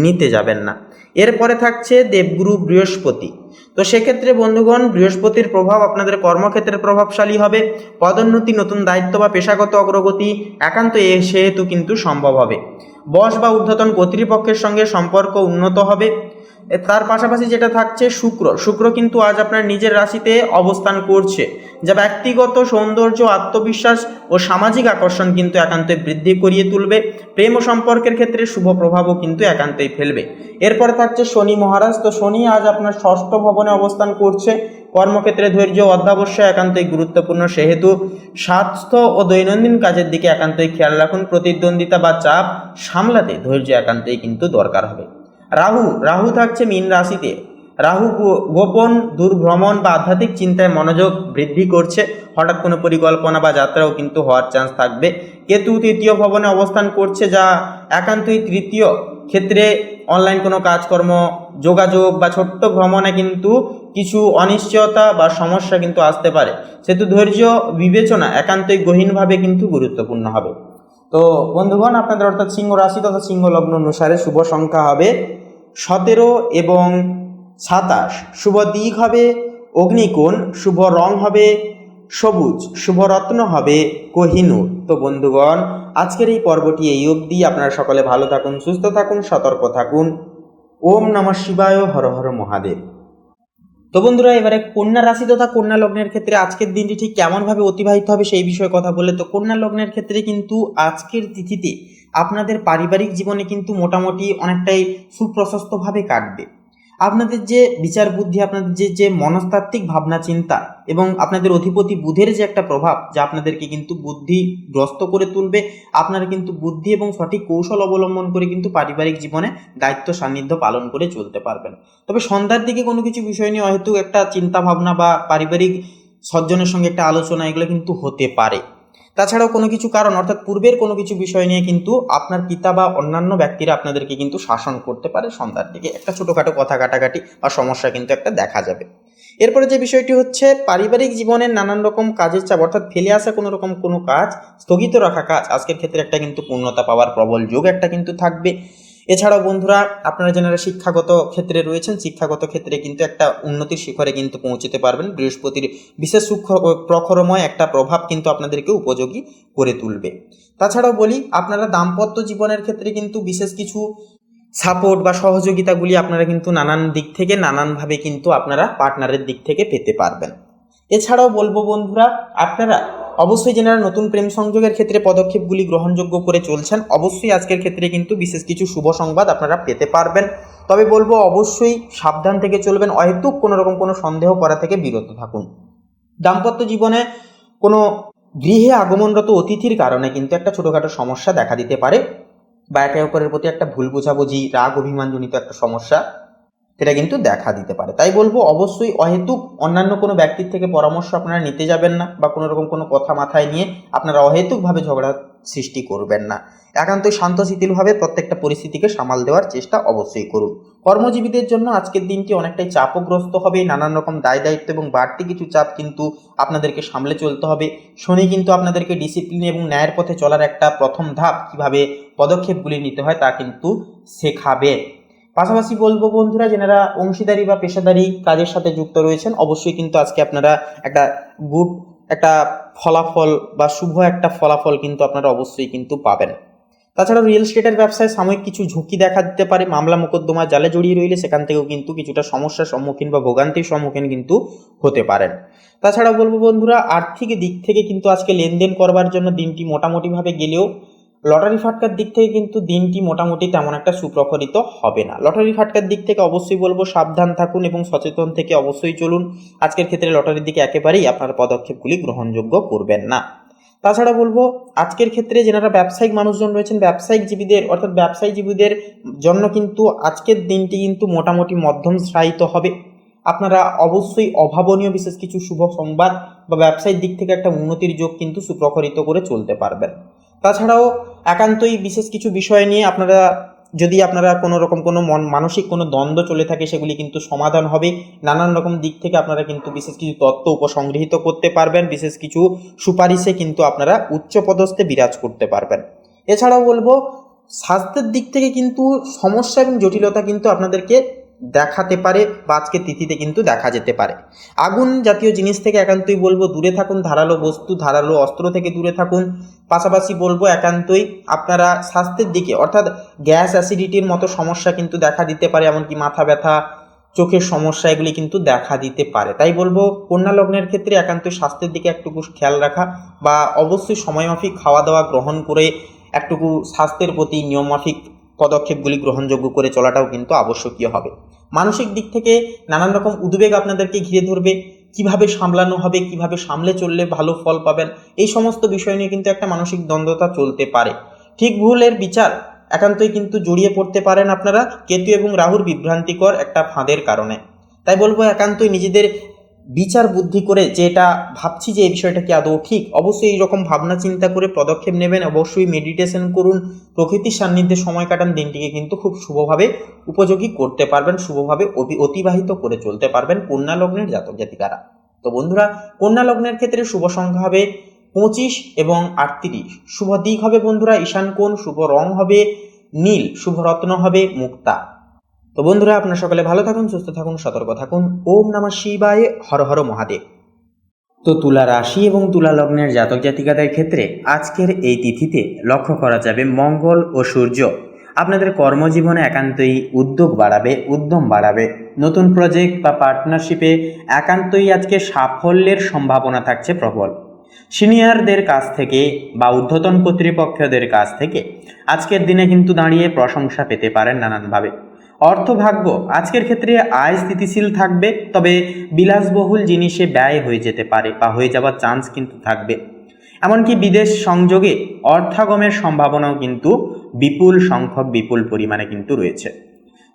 নিতে যাবেন না। এরপরে থাকছে দেবগুরু বৃহস্পতি। তো সেক্ষেত্রে বন্ধুগণ, বৃহস্পতির প্রভাব আপনাদের কর্মক্ষেত্রে প্রভাবশালী হবে। পদোন্নতি, নতুন দায়িত্ব বা পেশাগত অগ্রগতি একান্ত সেহেতু কিন্তু সম্ভব হবে। বস বা ঊর্ধ্বতন কর্তৃপক্ষের সঙ্গে সম্পর্ক উন্নত হবে। তার পাশাপাশি যেটা থাকছে শুক্র কিন্তু আজ আপনার নিজের রাশিতে অবস্থান করছে, যা ব্যক্তিগত সৌন্দর্য, আত্মবিশ্বাস ও সামাজিক আকর্ষণ কিন্তু একান্তই বৃদ্ধি করিয়ে তুলবে। প্রেম ও সম্পর্কের ক্ষেত্রে শুভ প্রভাবও কিন্তু একান্তই ফেলবে। এরপর থাকছে শনি মহারাজ। তো শনি আজ আপনার ষষ্ঠ ভবনে অবস্থান করছে। কর্মক্ষেত্রে ধৈর্য অধ্যাবশ্যই একান্তই গুরুত্বপূর্ণ, সেহেতু স্বাস্থ্য ও দৈনন্দিন কাজের দিকে একান্তই খেয়াল রাখুন। প্রতিদ্বন্দ্বিতা বা চাপ সামলাতে ধৈর্য একান্তই কিন্তু দরকার হবে। রাহু থাকছে মীন রাশিতে। রাহু গোপন দুর্ভ্রমণ বা আধ্যাত্মিক চিন্তায় মনোযোগ বৃদ্ধি করছে। হঠাৎ কোনো পরিকল্পনা বা যাত্রাও কিন্তু হওয়ার চান্স থাকবে। কেতু তৃতীয় ভবনে অবস্থান করছে, যা একান্তই তৃতীয় ক্ষেত্রে অনলাইন কোনো কাজকর্ম, যোগাযোগ বা ছোট্ট ভ্রমণে কিন্তু কিছু অনিশ্চয়তা বা সমস্যা কিন্তু আসতে পারে, সেহেতু ধৈর্য বিবেচনা একান্তই গহীনভাবে কিন্তু গুরুত্বপূর্ণ হবে। তো বন্ধুগণ, আপনাদের অর্থাৎ সিংহ রাশি তথা সিংহ লগ্ন অনুসারে শুভ সংখ্যা হবে 17 এবং 27। শুভ দিক হবে অগ্নিকোণ, শুভ রং হবে সবুজ, শুভ রত্ন হবে কোহিনূর। তো বন্ধুগণ, আজকের এই পর্বটি এই অবধি। আপনারা সকলে ভালো থাকুন, সুস্থ থাকুন, সতর্ক থাকুন। ওম নমঃ শিবায়, হর হর মহাদেব। তো বন্ধুরা, এবারে কন্যা রাশি তথা কন্যা লগ্নের ক্ষেত্রে আজকের দিনটি ঠিক কেমনভাবে অতিবাহিত হবে সেই বিষয়ে কথা বলে। তো কন্যা লগ্নের ক্ষেত্রে কিন্তু আজকের তিথিতে আপনাদের পারিবারিক জীবনে কিন্তু মোটামুটি অনেকটাই সুপ্রশস্তভাবে কাটবে। আপনাদের যে বিচার বুদ্ধি, আপনাদের যে মনস্তাত্ত্বিক ভাবনা চিন্তা এবং আপনাদের অধিপতি বুধের যে একটা প্রভাব, যা আপনাদেরকে কিন্তু বুদ্ধিগ্রস্ত করে তুলবে। আপনারা কিন্তু বুদ্ধি এবং সঠিক কৌশল অবলম্বন করে কিন্তু পারিবারিক জীবনে দায়িত্ব সান্নিধ্য পালন করে চলতে পারবেন। তবে সন্ধ্যার দিকে কোনো কিছু বিষয় নিয়ে হয়তো একটা চিন্তা ভাবনা বা পারিবারিক সজ্জনের সঙ্গে একটা আলোচনা এগুলো কিন্তু হতে পারে। তাছাড়াও কোনো কিছু কারণ অর্থাৎ পূর্বের কোনো কিছু বিষয় নিয়ে কিন্তু আপনার পিতা বা অন্যান্য ব্যক্তিরা আপনাদেরকে কিন্তু শাসন করতে পারে। সন্ধ্যার দিকে একটা ছোটোখাটো কথা কাটাকাটি বা সমস্যা কিন্তু একটা দেখা যাবে। এরপরে যে বিষয়টি হচ্ছে পারিবারিক জীবনের নানান রকম কাজের চাপ অর্থাৎ ফেলে আসা কোনো কাজ, স্থগিত রাখা কাজ আজকের ক্ষেত্রে একটা কিন্তু পূর্ণতা পাওয়ার প্রবল যোগ একটা কিন্তু থাকবে। এছাড়াও বন্ধুরা, আপনারা যারা শিক্ষাগত ক্ষেত্রে রয়েছেন, শিক্ষাগত ক্ষেত্রে কিন্তু একটা উন্নতির শিখরে কিন্তু পৌঁছতে পারবেন। বৃহস্পতির বিশেষ সূক্ষ্ম প্রখরময় একটা প্রভাব কিন্তু আপনাদেরকে উপযোগী করে তুলবে। তাছাড়াও বলি, আপনারা দাম্পত্য জীবনের ক্ষেত্রে কিন্তু বিশেষ কিছু সাপোর্ট বা সহযোগিতাগুলি আপনারা কিন্তু নানান দিক থেকে নানানভাবে কিন্তু আপনারা পার্টনারের দিক থেকে পেতে পারবেন। এছাড়াও বলবো বন্ধুরা, আপনারা অবশ্যই যারা নতুন প্রেম সংযোগের ক্ষেত্রে পদক্ষেপগুলি গ্রহণযোগ্য করে চলছেন, অবশ্যই আজকের ক্ষেত্রে কিন্তু বিশেষ কিছু শুভ সংবাদ আপনারা পেতে পারবেন। তবে বলবো অবশ্যই সাবধান থেকে চলবেন, অহেতুক কোনো রকম কোনো সন্দেহ করা থেকে বিরত থাকুন। দাম্পত্য জীবনে কোনো গৃহে আগমনরত অতিথির কারণে কিন্তু একটা ছোটোখাটো সমস্যা দেখা দিতে পারে, বা একে অপরের প্রতি একটা ভুল বোঝাবুঝি, রাগ অভিমানজনিত একটা সমস্যা সেটা কিন্তু দেখা দিতে পারে। তাই বলবো অবশ্যই অহেতুক অন্যান্য কোনো ব্যক্তির থেকে পরামর্শ আপনারা নিতে যাবেন না, বা কোনো রকম কোনো কথা মাথায় নিয়ে আপনারা অহেতুকভাবে ঝগড়া সৃষ্টি করবেন না। একান্তই শান্তশীতলভাবে প্রত্যেকটা পরিস্থিতিকে সামাল দেওয়ার চেষ্টা অবশ্যই করুন। কর্মজীবীদের জন্য আজকের দিনটি অনেকটাই চাপগ্রস্ত হবে। নানান রকম দায় দায়িত্ব এবং বাড়তি কিছু চাপ কিন্তু আপনাদেরকে সামলে চলতে হবে। শনি কিন্তু আপনাদেরকে ডিসিপ্লিন এবং ন্যায়ের পথে চলার একটা প্রথম ধাপ, কীভাবে পদক্ষেপগুলি নিতে হয় তা কিন্তু শেখাবে। পাশাপাশি বলবো বন্ধুরা, যারা অংশীদারি বা পেশাদারি কাজের সাথে যুক্ত রয়েছেন, অবশ্যই কিন্তু আজকে আপনারা একটা গুড একটা ফলাফল বা শুভ একটা ফলাফল কিন্তু আপনারা অবশ্যই কিন্তু পাবেন। তাছাড়া রিয়েল এস্টেটের ব্যবসায় সাময়িক কিছু ঝুঁকি দেখা দিতে পারে। মামলা মোকদ্দমা জালে জড়িয়ে রইলে সেখান থেকেও কিন্তু কিছুটা সমস্যার সম্মুখীন বা ভোগান্তির সম্মুখীন কিন্তু হতে পারেন। তাছাড়া বলবো বন্ধুরা, আর্থিক দিক থেকে কিন্তু আজকে লেনদেন করবার জন্য দিনটি মোটামুটিভাবে গেলেও লটারি ফাটকার দিক থেকে কিন্তু দিনটি মোটামুটি তেমন একটা সুপ্রখরিত হবে না। লটারি ফাটকার দিক থেকে অবশ্যই বলবো সাবধান থাকুন এবং সচেতন থেকে অবশ্যই চলুন। আজকের ক্ষেত্রে লটারির দিকে একেবারেই আপনার পদক্ষেপগুলি গ্রহণযোগ্য করবেন না। তাছাড়া বলবো আজকের ক্ষেত্রে যারা ব্যবসায়িক মানুষজন রয়েছেন, ব্যবসায়ীজীবীদের জন্য কিন্তু আজকের দিনটি কিন্তু মোটামুটি মধ্যম শ্রায়িত হবে। আপনারা অবশ্যই অভাবনীয় বিশেষ কিছু শুভ সংবাদ বা ব্যবসায়িক দিক থেকে একটা উন্নতির যোগ কিন্তু সুপ্রখরিত করে চলতে পারবেন। তাছাড়াও একান্তই বিশেষ কিছু বিষয় নিয়ে আপনারা যদি আপনারা কোনো রকম কোনো মানসিক কোনো দ্বন্দ্ব চলে থাকে সেগুলি কিন্তু সমাধান হবে। নানান রকম দিক থেকে আপনারা কিন্তু বিশেষ কিছু তত্ত্ব উপসংগৃহীত করতে পারবেন, বিশেষ কিছু সুপারিশে কিন্তু আপনারা উচ্চপদস্থে বিরাজ করতে পারবেন। এছাড়াও বলবো স্বাস্থ্যের দিক থেকে কিন্তু সমস্যা এবং জটিলতা কিন্তু আপনাদেরকে দেখাতে পারে বা আজকের তিথিতে কিন্তু দেখা যেতে পারে। আগুন জাতীয় জিনিস থেকে একান্তই বলবো দূরে থাকুন, ধারালো বস্তু ধারালো অস্ত্র থেকে দূরে থাকুন। পাশাপাশি বলবো একান্তই আপনারা স্বাস্থ্যের দিকে অর্থাৎ গ্যাস অ্যাসিডিটির মতো সমস্যা কিন্তু দেখা দিতে পারে, এমনকি মাথা ব্যথা, চোখের সমস্যা এগুলি কিন্তু দেখা দিতে পারে। তাই বলবো কন্যা লগ্নের ক্ষেত্রে একান্তই স্বাস্থ্যের দিকে একটুকু খেয়াল রাখা বা অবশ্যই সময়মাফিক খাওয়া দাওয়া গ্রহণ করে একটুকু স্বাস্থ্যের প্রতি নিয়মমাফিক পদক্ষেপগুলি গ্রহণযোগ্য করে চলাটাও কিন্তু আবশ্যকীয় হবে। মানসিক দিক থেকে নানান রকম উদ্বেগ আপনাদেরকে ঘিরে ধরবে, কিভাবে সামলানো হবে, কিভাবে সামলে চললে ভালো ফল পাবেন, এই সমস্ত বিষয় নিয়ে কিন্তু একটা মানসিক দ্বন্দ্বতা চলতে পারে। ঠিক ভুলের বিচার একান্তই কিন্তু জড়িয়ে পড়তে পারেন আপনারা কেতু এবং রাহুর বিভ্রান্তিকর একটা ফাঁদের কারণে। তাই বলবো একান্তই নিজেদের বিচার বুদ্ধি করে যে এটা ভাবছি যে এই বিষয়টা কি আদৌ ঠিক, অবশ্যই এইরকম ভাবনা চিন্তা করে পদক্ষেপ নেবেন। অবশ্যই মেডিটেশন করুন, প্রকৃতির সান্নিধ্যে সময় কাটান, দিনটিকে কিন্তু খুব শুভভাবে উপযোগী করতে পারবেন, শুভভাবে অতিবাহিত করে চলতে পারবেন কন্যা লগ্নের জাতক জাতিকারা। তো বন্ধুরা কন্যা লগ্নের ক্ষেত্রে শুভ সংখ্যা হবে 25 এবং 38। শুভ দিক হবে বন্ধুরা ঈশান কোণ, শুভ রং হবে নীল, শুভ রত্ন হবে মুক্তা। তো বন্ধুরা আপনারা সকলে ভালো থাকুন, সুস্থ থাকুন, সতর্ক থাকুন। ওম নমঃ শিবায়, হর হর মহাদেব। তো তুলা রাশি এবং তুলা লগ্নের জাতক জাতিকাদের ক্ষেত্রে আজকের এই তিথিতে লক্ষ্য করা যাবে মঙ্গল ও সূর্য আপনাদের কর্মজীবনে একান্তই উদ্যোগ বাড়াবে, উদ্যম বাড়াবে। নতুন প্রজেক্ট বা পার্টনারশিপে একান্তই আজকে সাফল্যের সম্ভাবনা থাকছে প্রবল। সিনিয়রদের কাছ থেকে বা ঊর্ধ্বতন কর্তৃপক্ষদের কাছ থেকে আজকের দিনে কিন্তু দাঁড়িয়ে প্রশংসা পেতে পারেন নানানভাবে। অর্থভাগ্য আজকের ক্ষেত্রে আয় স্থিতিশীল থাকবে, তবে বিলাসবহুল জিনিসে ব্যয় হয়ে যেতে পারে বা হয়ে যাওয়ার চান্স কিন্তু থাকবে। এমনকি বিদেশ সংযোগে অর্থাগমের সম্ভাবনাও কিন্তু বিপুল সংখ্যক বিপুল পরিমাণে কিন্তু রয়েছে।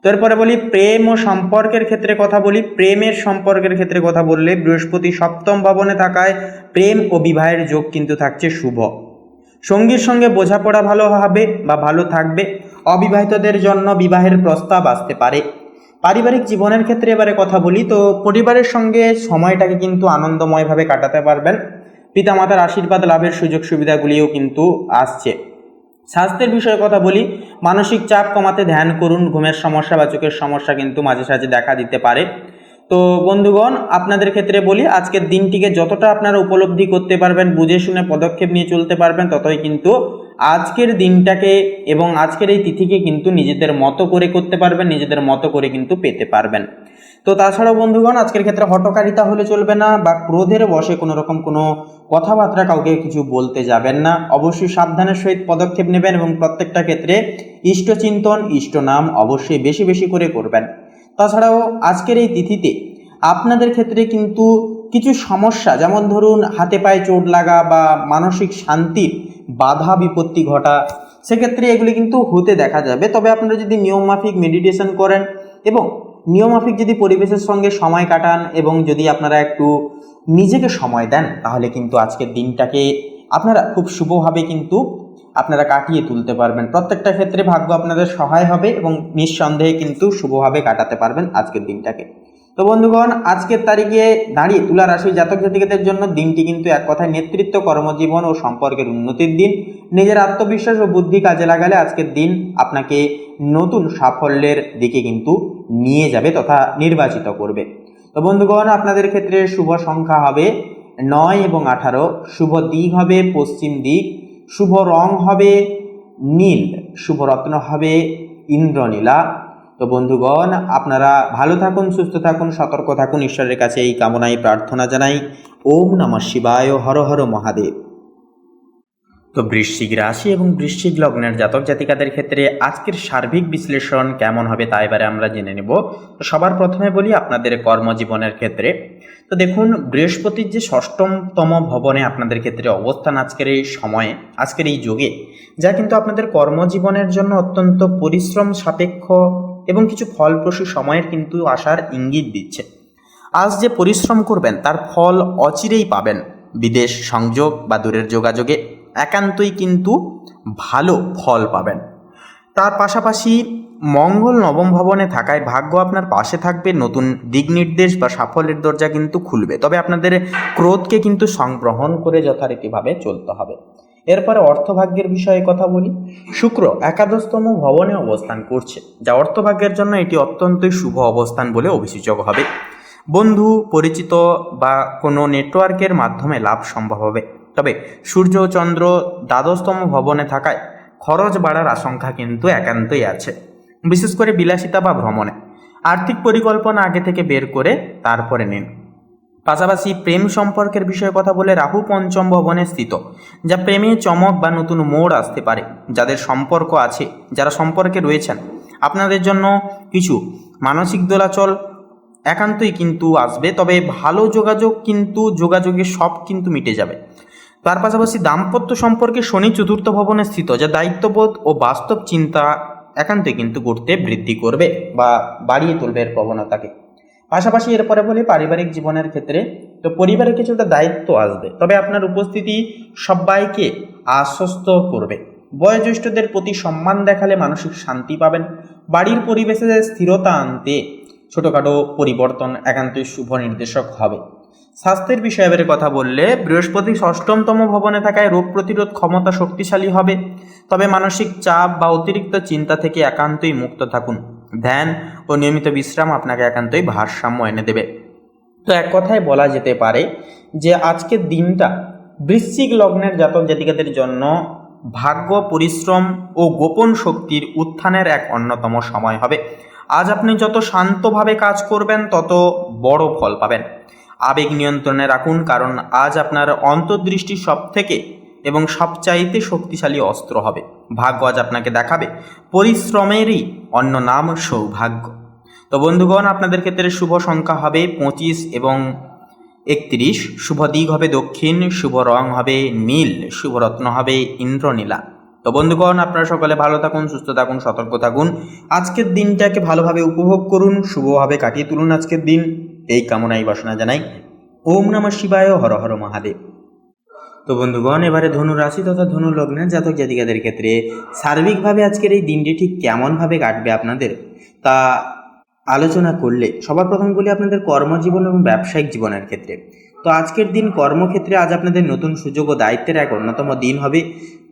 তো এরপরে বলি প্রেম ও সম্পর্কের ক্ষেত্রে কথা বলি। প্রেমের সম্পর্কের ক্ষেত্রে কথা বললে বৃহস্পতি সপ্তম ভবনে থাকায় প্রেম ও বিবাহের যোগ কিন্তু থাকছে শুভ। সঙ্গীর সঙ্গে বোঝাপড়া ভালো হবে বা ভালো থাকবে। অবিবাহিতদের জন্য বিবাহের প্রস্তাব আসতে পারে। পারিবারিক জীবনের ক্ষেত্রে এবারে কথা বলি, তো পরিবারের সঙ্গে সময়টাকে কিন্তু আনন্দময়ভাবে কাটাতে পারবেন। পিতামাতার আশীর্বাদ লাভের সুযোগ সুবিধাগুলিও কিন্তু আসছে। স্বাস্থ্যের বিষয়ে কথা বলি, মানসিক চাপ কমাতে ধ্যান করুন। ঘুমের সমস্যা বা চোখের সমস্যা কিন্তু মাঝে সাঝে দেখা দিতে পারে। তো বন্ধুগণ আপনাদের ক্ষেত্রে বলি আজকের দিনটিকে যতটা আপনারা উপলব্ধি করতে পারবেন, বুঝে শুনে পদক্ষেপ নিয়ে চলতে পারবেন, ততই কিন্তু আজকের দিনটাকে এবং আজকের এই তিথিকে কিন্তু নিজেদের মতো করে করতে পারবেন, নিজেদের মতো করে কিন্তু পেতে পারবেন। তো তাছাড়াও বন্ধুগণ আজকের ক্ষেত্রে হঠকারিতা হলে চলবে না বা ক্রোধের বশে কোনো রকম কোনো কথাবার্তা কাউকে কিছু বলতে যাবেন না। অবশ্যই সাবধানের সহিত পদক্ষেপ নেবেন এবং প্রত্যেকটা ক্ষেত্রে ইষ্টচিন্তন, ইষ্ট নাম অবশ্যই বেশি বেশি করে করবেন। তাছাড়াও আজকের এই তিথিতে আপনাদের ক্ষেত্রে কিন্তু কিছু সমস্যা, যেমন ধরুন হাতে পায়ে চোট লাগা বা মানসিক শান্তির বাধা বিপত্তি ঘটা, সেক্ষেত্রে এগুলি কিন্তু হতে দেখা যাবে। তবে আপনারা যদি নিয়মমাফিক মেডিটেশন করেন এবং নিয়মমাফিক যদি পরিবেশের সঙ্গে সময় কাটান এবং যদি আপনারা একটু নিজেকে সময় দেন, তাহলে কিন্তু আজকের দিনটাকে আপনারা খুব শুভভাবে কিন্তু আপনারা কাটিয়ে তুলতে পারবেন। প্রত্যেকটা ক্ষেত্রে ভাগ্য আপনাদের সহায় হবে এবং নিঃসন্দেহে কিন্তু শুভভাবে কাটাতে পারবেন আজকের দিনটাকে। তো বন্ধুগণ আজকের তারিখে দাঁড়িয়ে তুলা রাশির জাতক জাতিকাদের জন্য দিনটি কিন্তু এক কথায় নেতৃত্ব, কর্মজীবন ও সম্পর্কের উন্নতির দিন। নিজের আত্মবিশ্বাস ও বুদ্ধি কাজে লাগালে আজকের দিন আপনাকে নতুন সাফল্যের দিকে কিন্তু নিয়ে যাবে তথা নির্বাচিত করবে। তো বন্ধুগণ আপনাদের ক্ষেত্রে শুভ সংখ্যা হবে 9 এবং 18। শুভ দিক হবে পশ্চিম দিক। শুভ রং হবে নীল। শুভ রত্ন হবে ইন্দ্রনীলা। তো বন্ধুগণ আপনারা ভালো থাকুন, সুস্থ থাকুন, সতর্ক থাকুন, ঈশ্বরের কাছে এই কামনায় প্রার্থনা জানাই। ওম নমঃ শিবায়, হর হর মহাদেব। তো বৃশ্চিক রাশি এবং বৃশ্চিক লগ্নের জাতক জাতিকাদের ক্ষেত্রে আজকের সার্বিক বিশ্লেষণ কেমন হবে তা এবারে আমরা জেনে নেব। তো সবার প্রথমে বলি আপনাদের কর্মজীবনের ক্ষেত্রে। তো দেখুন বৃহস্পতির যে ষষ্ঠতম ভবনে আপনাদের ক্ষেত্রে অবস্থান আজকের এই সময়ে, আজকের এই যুগে, যা কিন্তু আপনাদের কর্মজীবনের জন্য অত্যন্ত পরিশ্রম সাপেক্ষ এবং কিছু ফলপ্রসূ সময়ের কিন্তু আসার ইঙ্গিত দিচ্ছে। আজ যে পরিশ্রম করবেন তার ফল অচিরেই পাবেন। বিদেশ সংযোগ বা দূরের যোগাযোগে একান্তই কিন্তু ভালো ফল পাবেন। তার পাশাপাশি মঙ্গল নবম ভবনে থাকায় ভাগ্য আপনার পাশে থাকবে, নতুন দিক নির্দেশ বা সাফল্যের দরজা কিন্তু খুলবে। তবে আপনাদের ক্রোধকে কিন্তু সংগ্রহণ করে যথারীতিভাবে চলতে হবে। এরপরে অর্থভাগ্যের বিষয়ে কথা বলি। শুক্র একাদশতম ভবনে অবস্থান করছে, যা অর্থভাগ্যের জন্য এটি অত্যন্তই শুভ অবস্থান বলে অভিযোগ হবে। বন্ধু, পরিচিত বা কোনো নেটওয়ার্কের মাধ্যমে লাভ সম্ভব হবে। তবে সূর্য ও চন্দ্র দ্বাদশতম ভবনে থাকায় খরচ বাড়ার আশঙ্কা কিন্তু একান্তই আছে, বিশেষ করে বিলাসিতা বা ভ্রমণে। আর্থিক পরিকল্পনা আগে থেকে বের করে তারপরে নিন। পাশাপাশি প্রেম সম্পর্কের বিষয়ে কথা বলে রাহু পঞ্চম ভবনে স্থিত, যা প্রেমে চমক বা নতুন মোড় আসতে পারে। যাদের সম্পর্ক আছে, যারা সম্পর্কে রয়েছেন, আপনাদের জন্য কিছু মানসিক দোলাচল একান্তই কিন্তু আসবে। তবে ভালো যোগাযোগের সব কিন্তু মিটে যাবে। তার পাশাপাশি দাম্পত্য সম্পর্কে শনি চতুর্থ ভবনে স্থিত, যা দায়িত্ববোধ ও বাস্তব চিন্তা একান্তই কিন্তু করতে বৃদ্ধি করবে বা বাড়িয়ে তুলবে এর প্রবণতাকে। পাশাপাশি এরপরে বলি পারিবারিক জীবনের ক্ষেত্রে, তো পরিবারে কিছুটা দায়িত্ব আসবে, তবে আপনার উপস্থিতি সবাইকে আশ্বস্ত করবে। বয়োজ্যেষ্ঠদের প্রতি সম্মান দেখালে মানসিক শান্তি পাবেন। বাড়ির পরিবেশে স্থিরতা আনতে ছোটোখাটো পরিবর্তন একান্তই শুভ নির্দেশক হবে। স্বাস্থ্যের বিষয়ে এবারে কথা বললে, বৃহস্পতি ষষ্ঠমতম ভবনে থাকায় রোগ প্রতিরোধ ক্ষমতা শক্তিশালী হবে। তবে মানসিক চাপ বা অতিরিক্ত চিন্তা থেকে একান্তই মুক্ত থাকুন। ধ্যান ও নিয়মিত বিশ্রাম আপনাকে একান্তই ভারসাম্য এনে দেবে। তো এক কথায় বলা যেতে পারে যে আজকের দিনটা বৃশ্চিক লগ্নের জাতক জাতিকাদের জন্য ভাগ্য, পরিশ্রম ও গোপন শক্তির উত্থানের এক অন্যতম সময় হবে। আজ আপনি যত শান্তভাবে কাজ করবেন তত বড় ফল পাবেন। আবেগ নিয়ন্ত্রণে রাখুন, কারণ আজ আপনার অন্তর্দৃষ্টি সবথেকে এবং সবচাইতে শক্তিশালী অস্ত্র হবে। ভাগ্য আজ আপনাকে দেখাবে পরিশ্রমেরই অন্য নাম সৌভাগ্য। তো বন্ধুগণ, আপনাদের ক্ষেত্রে শুভ সংখ্যা হবে 25 এবং 31, শুভ দিক হবে দক্ষিণ, শুভ রং হবে নীল, শুভ রত্ন হবে ইন্দ্রনীলা। তো বন্ধুগণ, আপনারা সকলে ভালো থাকুন, সুস্থ থাকুন, সতর্ক থাকুন। আজকের দিনটাকে ভালোভাবে উপভোগ করুন, শুভভাবে কাটিয়ে তুলুন আজকের দিন, এই কামনাই বাসনা জানাই। ওম নমঃ শিবায়, হর হর মহাদেব। তো বন্ধুগণ, এবারে ধনু রাশি তথা ধনু লগ্নের জাতক জাতিকাদের ক্ষেত্রে সার্বিকভাবে আজকের এই দিনটি ঠিক কেমনভাবে কাটবে আপনাদের, তা আলোচনা করলে সবার প্রথম বলি আপনাদের কর্মজীবন এবং ব্যবসায়িক জীবনের ক্ষেত্রে। তো আজকের দিন কর্মক্ষেত্রে আজ আপনাদের নতুন সুযোগ ও দায়িত্বের এক অন্যতম দিন হবে।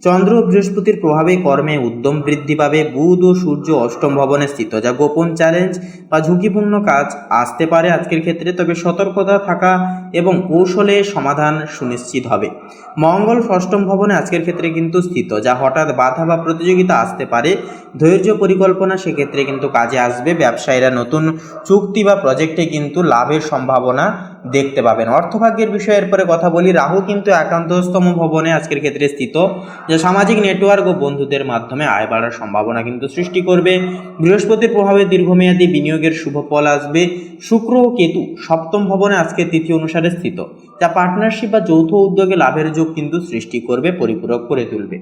চন্দ্র ও বৃহস্পতির প্রভাবে কর্মে উদ্যম বৃদ্ধি পাবে। বুধ ও সূর্য অষ্টম ভবনে স্থিত, যা গোপন চ্যালেঞ্জ বা ঝুঁকিপূর্ণ কাজ আসতে পারে আজকের ক্ষেত্রে। তবে সতর্কতা থাকা এবং কৌশলে সমাধান সুনিশ্চিত হবে। মঙ্গল ষষ্ঠম ভবনে আজকের ক্ষেত্রে কিন্তু স্থিত, যা হঠাৎ বাধা বা প্রতিযোগিতা আসতে পারে। ধৈর্য পরিকল্পনা সেক্ষেত্রে কিন্তু কাজে আসবে। ব্যবসায়ীরা নতুন চুক্তি বা প্রজেক্টে কিন্তু লাভের সম্ভাবনা দেখতে পাবেন। অর্থভাগ্যের বিষয়ের পরে কথা বলি। রাহু কিন্তু একাদশতম ভবনে আজকের ক্ষেত্রে স্থিত, যা সামাজিক নেটওয়ার্ক ও বন্ধুদের মাধ্যমে আয় বাড়ার সম্ভাবনা কিন্তু সৃষ্টি করবে। বৃহস্পতির প্রভাবে দীর্ঘমেয়াদী বিনিয়োগের শুভ ফল আসবে। শুক্র ও কেতু সপ্তম ভবনে আজকের তিথি অনুসারে স্থিত, যা পার্টনারশিপ বা যৌথ উদ্যোগে লাভের যোগ কিন্তু সৃষ্টি করবে, পরিপূরক করে তুলবে।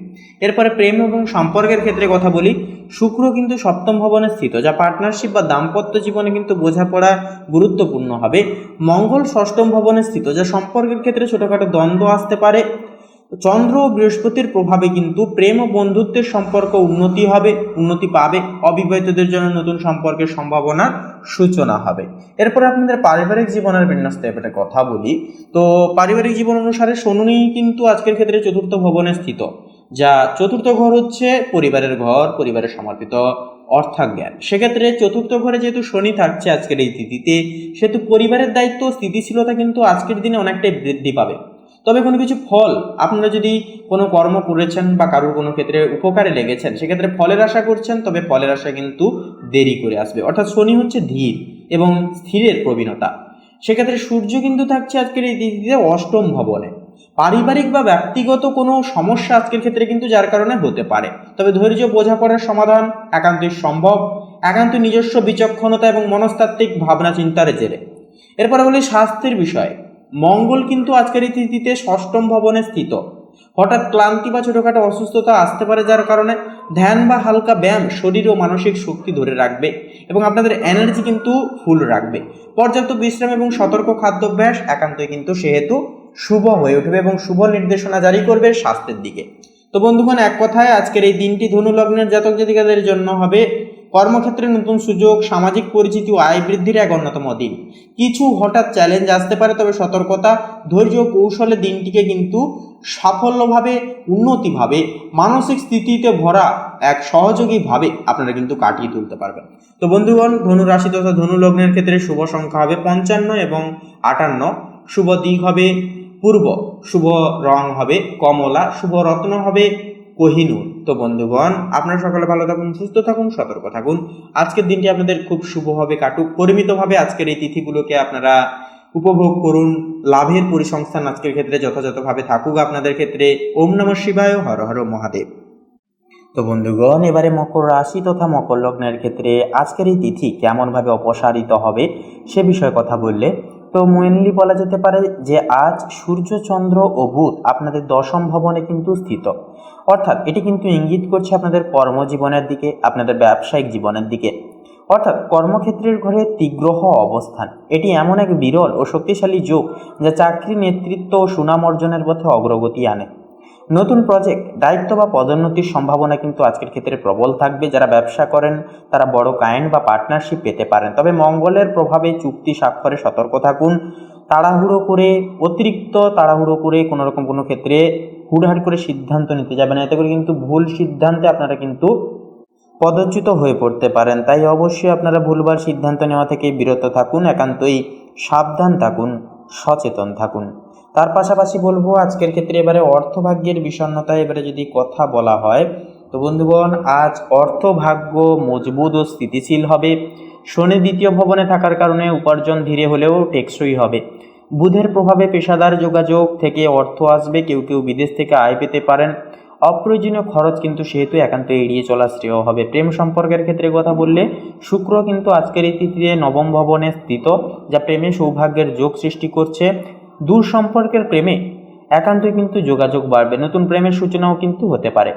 এরপরে প্রেম এবং সম্পর্কের ক্ষেত্রে কথা বলি। শুক্র কিন্তু সপ্তম ভবনে স্থিত, যা পার্টনারশিপ বা দাম্পত্য জীবনে কিন্তু বোঝাপড়া গুরুত্বপূর্ণ হবে। মঙ্গল ষষ্ঠম ভবনে স্থিত, যা সম্পর্কের ক্ষেত্রে ছোটখাটো দ্বন্দ্ব আসতে পারে। চন্দ্র ও বৃহস্পতির প্রভাবে কিন্তু প্রেম ও বন্ধুত্বের সম্পর্ক উন্নতি পাবে। অবিবাহিতদের জন্য নতুন সম্পর্কের সম্ভাবনার সূচনা হবে। এরপর আপনাদের পারিবারিক জীবনের বিন্যস্ত ব্যাপারে কথা বলি। তো পারিবারিক জীবন অনুসারে শনি কিন্তু আজকের ক্ষেত্রে চতুর্থ ভবনে স্থিত, যা চতুর্থ ঘর হচ্ছে পরিবারের ঘর, পরিবারের সমর্পিত অর্থাজ্ঞান। সেক্ষেত্রে চতুর্থ ঘরে যেহেতু শনি থাকছে আজকের এই তিথিতে, সেহেতু পরিবারের দায়িত্ব ও স্থিতিশীলতা কিন্তু আজকের দিনে অনেকটাই বৃদ্ধি পাবে। তবে কোনো কিছু ফল আপনারা যদি কোনো কর্ম করেছেন বা কারোর কোনো ক্ষেত্রে উপকারে লেগেছেন, সেক্ষেত্রে ফলের আশা করছেন, তবে ফলের আশা কিন্তু দেরি করে আসবে। অর্থাৎ শনি হচ্ছে ধীর এবং স্থিরের প্রবীণতা। সেক্ষেত্রে সূর্য কিন্তু থাকছে আজকের এই তিথিতে অষ্টম ভবনে। পারিবারিক বা ব্যক্তিগত কোনো সমস্যা আজকের ক্ষেত্রে কিন্তু যার কারণে হতে পারে, তবে ধৈর্য, বোঝাপড়ার সমাধান একান্তই সম্ভব, একান্ত নিজস্ব বিচক্ষণতা এবং মনস্তাত্ত্বিক ভাবনা চিন্তার জেরে। এরপরে বলি স্বাস্থ্যের বিষয়। মঙ্গল কিন্তু আজকের এই তিথিতে ষষ্ঠম ভবনে স্থিত। হঠাৎ ক্লান্তি বা ছোটোখাটো অসুস্থতা আসতে পারে, যার কারণে ধ্যান বা হালকা ব্যায়াম শরীর ও মানসিক শক্তি ধরে রাখবে এবং আপনাদের এনার্জি কিন্তু ফুল রাখবে। পর্যাপ্ত বিশ্রাম এবং সতর্ক খাদ্যাভ্যাস একান্তই কিন্তু সেহেতু শুভ হয়ে উঠবে এবং শুভ নির্দেশনা জারি করবে স্বাস্থ্যের দিকে। তো বন্ধুগণ, এক কথায় আজকের এই দিনটি ধনু লগ্নের জাতক জাতিকাদের জন্য হবে কর্মক্ষেত্রে নতুন সুযোগ, সামাজিক পরিচিতি ও আয় বৃদ্ধির এক অন্যতম দিন। কিছু হঠাৎ চ্যালেঞ্জ আসতে পারে, তবে সতর্কতা, ধৈর্য ও কৌশলে দিনটিকে কিন্তু সাফল্যভাবে, উন্নতিভাবে, মানসিক স্থিতিতে ভরা এক সহযোগীভাবে আপনারা কিন্তু কাটিয়ে তুলতে পারবেন। তো বন্ধুগণ, ধনু রাশি তথা ধনু লগ্নের ক্ষেত্রে শুভ সংখ্যা হবে 55 এবং 58, শুভ দিক হবে পূর্ব, শুভ রং হবে কমলা, শুভ রত্ন হবে কোহিনূর। তো বন্ধুগণ, আপনারা সকলে ভালো থাকুন, সুস্থ থাকুন, সতর্ক থাকুন। আজকের দিনটি আপনাদের খুব শুভভাবে কাটুক, পরিমিতভাবে আজকের এই তিথিগুলোকে আপনারা উপভোগ করুন। লাভের পরিসংস্থান আজকের ক্ষেত্রে যথাযথভাবে থাকুক আপনাদের ক্ষেত্রে। ওম নমঃ শিবায়, হর হর মহাদেব। তো বন্ধুগণ, এবারে মকর রাশি তথা মকর লগ্নের ক্ষেত্রে আজকের এই তিথি কেমনভাবে অপসারিত হবে সে বিষয়ে কথা বললে তো মেনলি বলা যেতে পারে যে আজ সূর্য, চন্দ্র ও বুধ আপনাদের দশম ভবনে কিন্তু স্থিত, অর্থাৎ এটি কিন্তু ইঙ্গিত করছে আপনাদের কর্মজীবনের দিকে, আপনাদের ব্যবসায়িক জীবনের দিকে, অর্থাৎ কর্মক্ষেত্রের ঘরে তীগ্রহ অবস্থান। এটি এমন এক বিরল ও শক্তিশালী যোগ যা চাকরি, নেতৃত্ব ও সুনাম অর্জনের পথে অগ্রগতি আনে। নতুন প্রজেক্ট, দায়িত্ব বা পদোন্নতির সম্ভাবনা কিন্তু আজকের ক্ষেত্রে প্রবল থাকবে। যারা ব্যবসা করেন তারা বড় ক্লায়েন্ট বা পার্টনারশিপ পেতে পারেন, তবে মঙ্গলের প্রভাবে চুক্তি স্বাক্ষরে সতর্ক থাকুন। অতিরিক্ত তাড়াহুড়ো করে কোনো ক্ষেত্রে হুড়হাড় করে সিদ্ধান্ত নিতে যাবেন না, এতে করে কিন্তু ভুল সিদ্ধান্তে আপনারা কিন্তু পদচ্যুত হয়ে পড়তে পারেন। তাই অবশ্যই আপনারা ভুলবার সিদ্ধান্ত নেওয়া থেকে বিরত থাকুন, একান্তই সাবধান থাকুন, সচেতন থাকুন। তার পাশাপাশি বলবো আজকের ক্ষেত্রে এবারে অর্থভাগ্যের বিষণ্ণতা এবারে যদি কথা বলা হয় তো বন্ধুগণ, আজ অর্থভাগ্য মজবুত ও স্থিতিশীল হবে। শনি দ্বিতীয় ভবনে থাকার কারণে উপার্জন ধীরে হলেও টেকসই হবে। বুধের প্রভাবে পেশাদার যোগাযোগ থেকে অর্থ আসবে, কেউ কেউ বিদেশ থেকে আয় পেতে পারেন। অপ্রয়োজনীয় খরচ কিন্তু সেহেতু একান্ত এড়িয়ে চলা শ্রেয় হবে। প্রেম সম্পর্কের ক্ষেত্রে কথা বললে শুক্র কিন্তু আজকের এই তিথিতে নবম ভবনে স্থিত, যা প্রেমে সৌভাগ্যের যোগ সৃষ্টি করছে। দূর সম্পর্কের প্রেমে একান্তই কিন্তু যোগাযোগ বাড়বে, নতুন প্রেমের সূচনাও কিন্তু হতে পারে।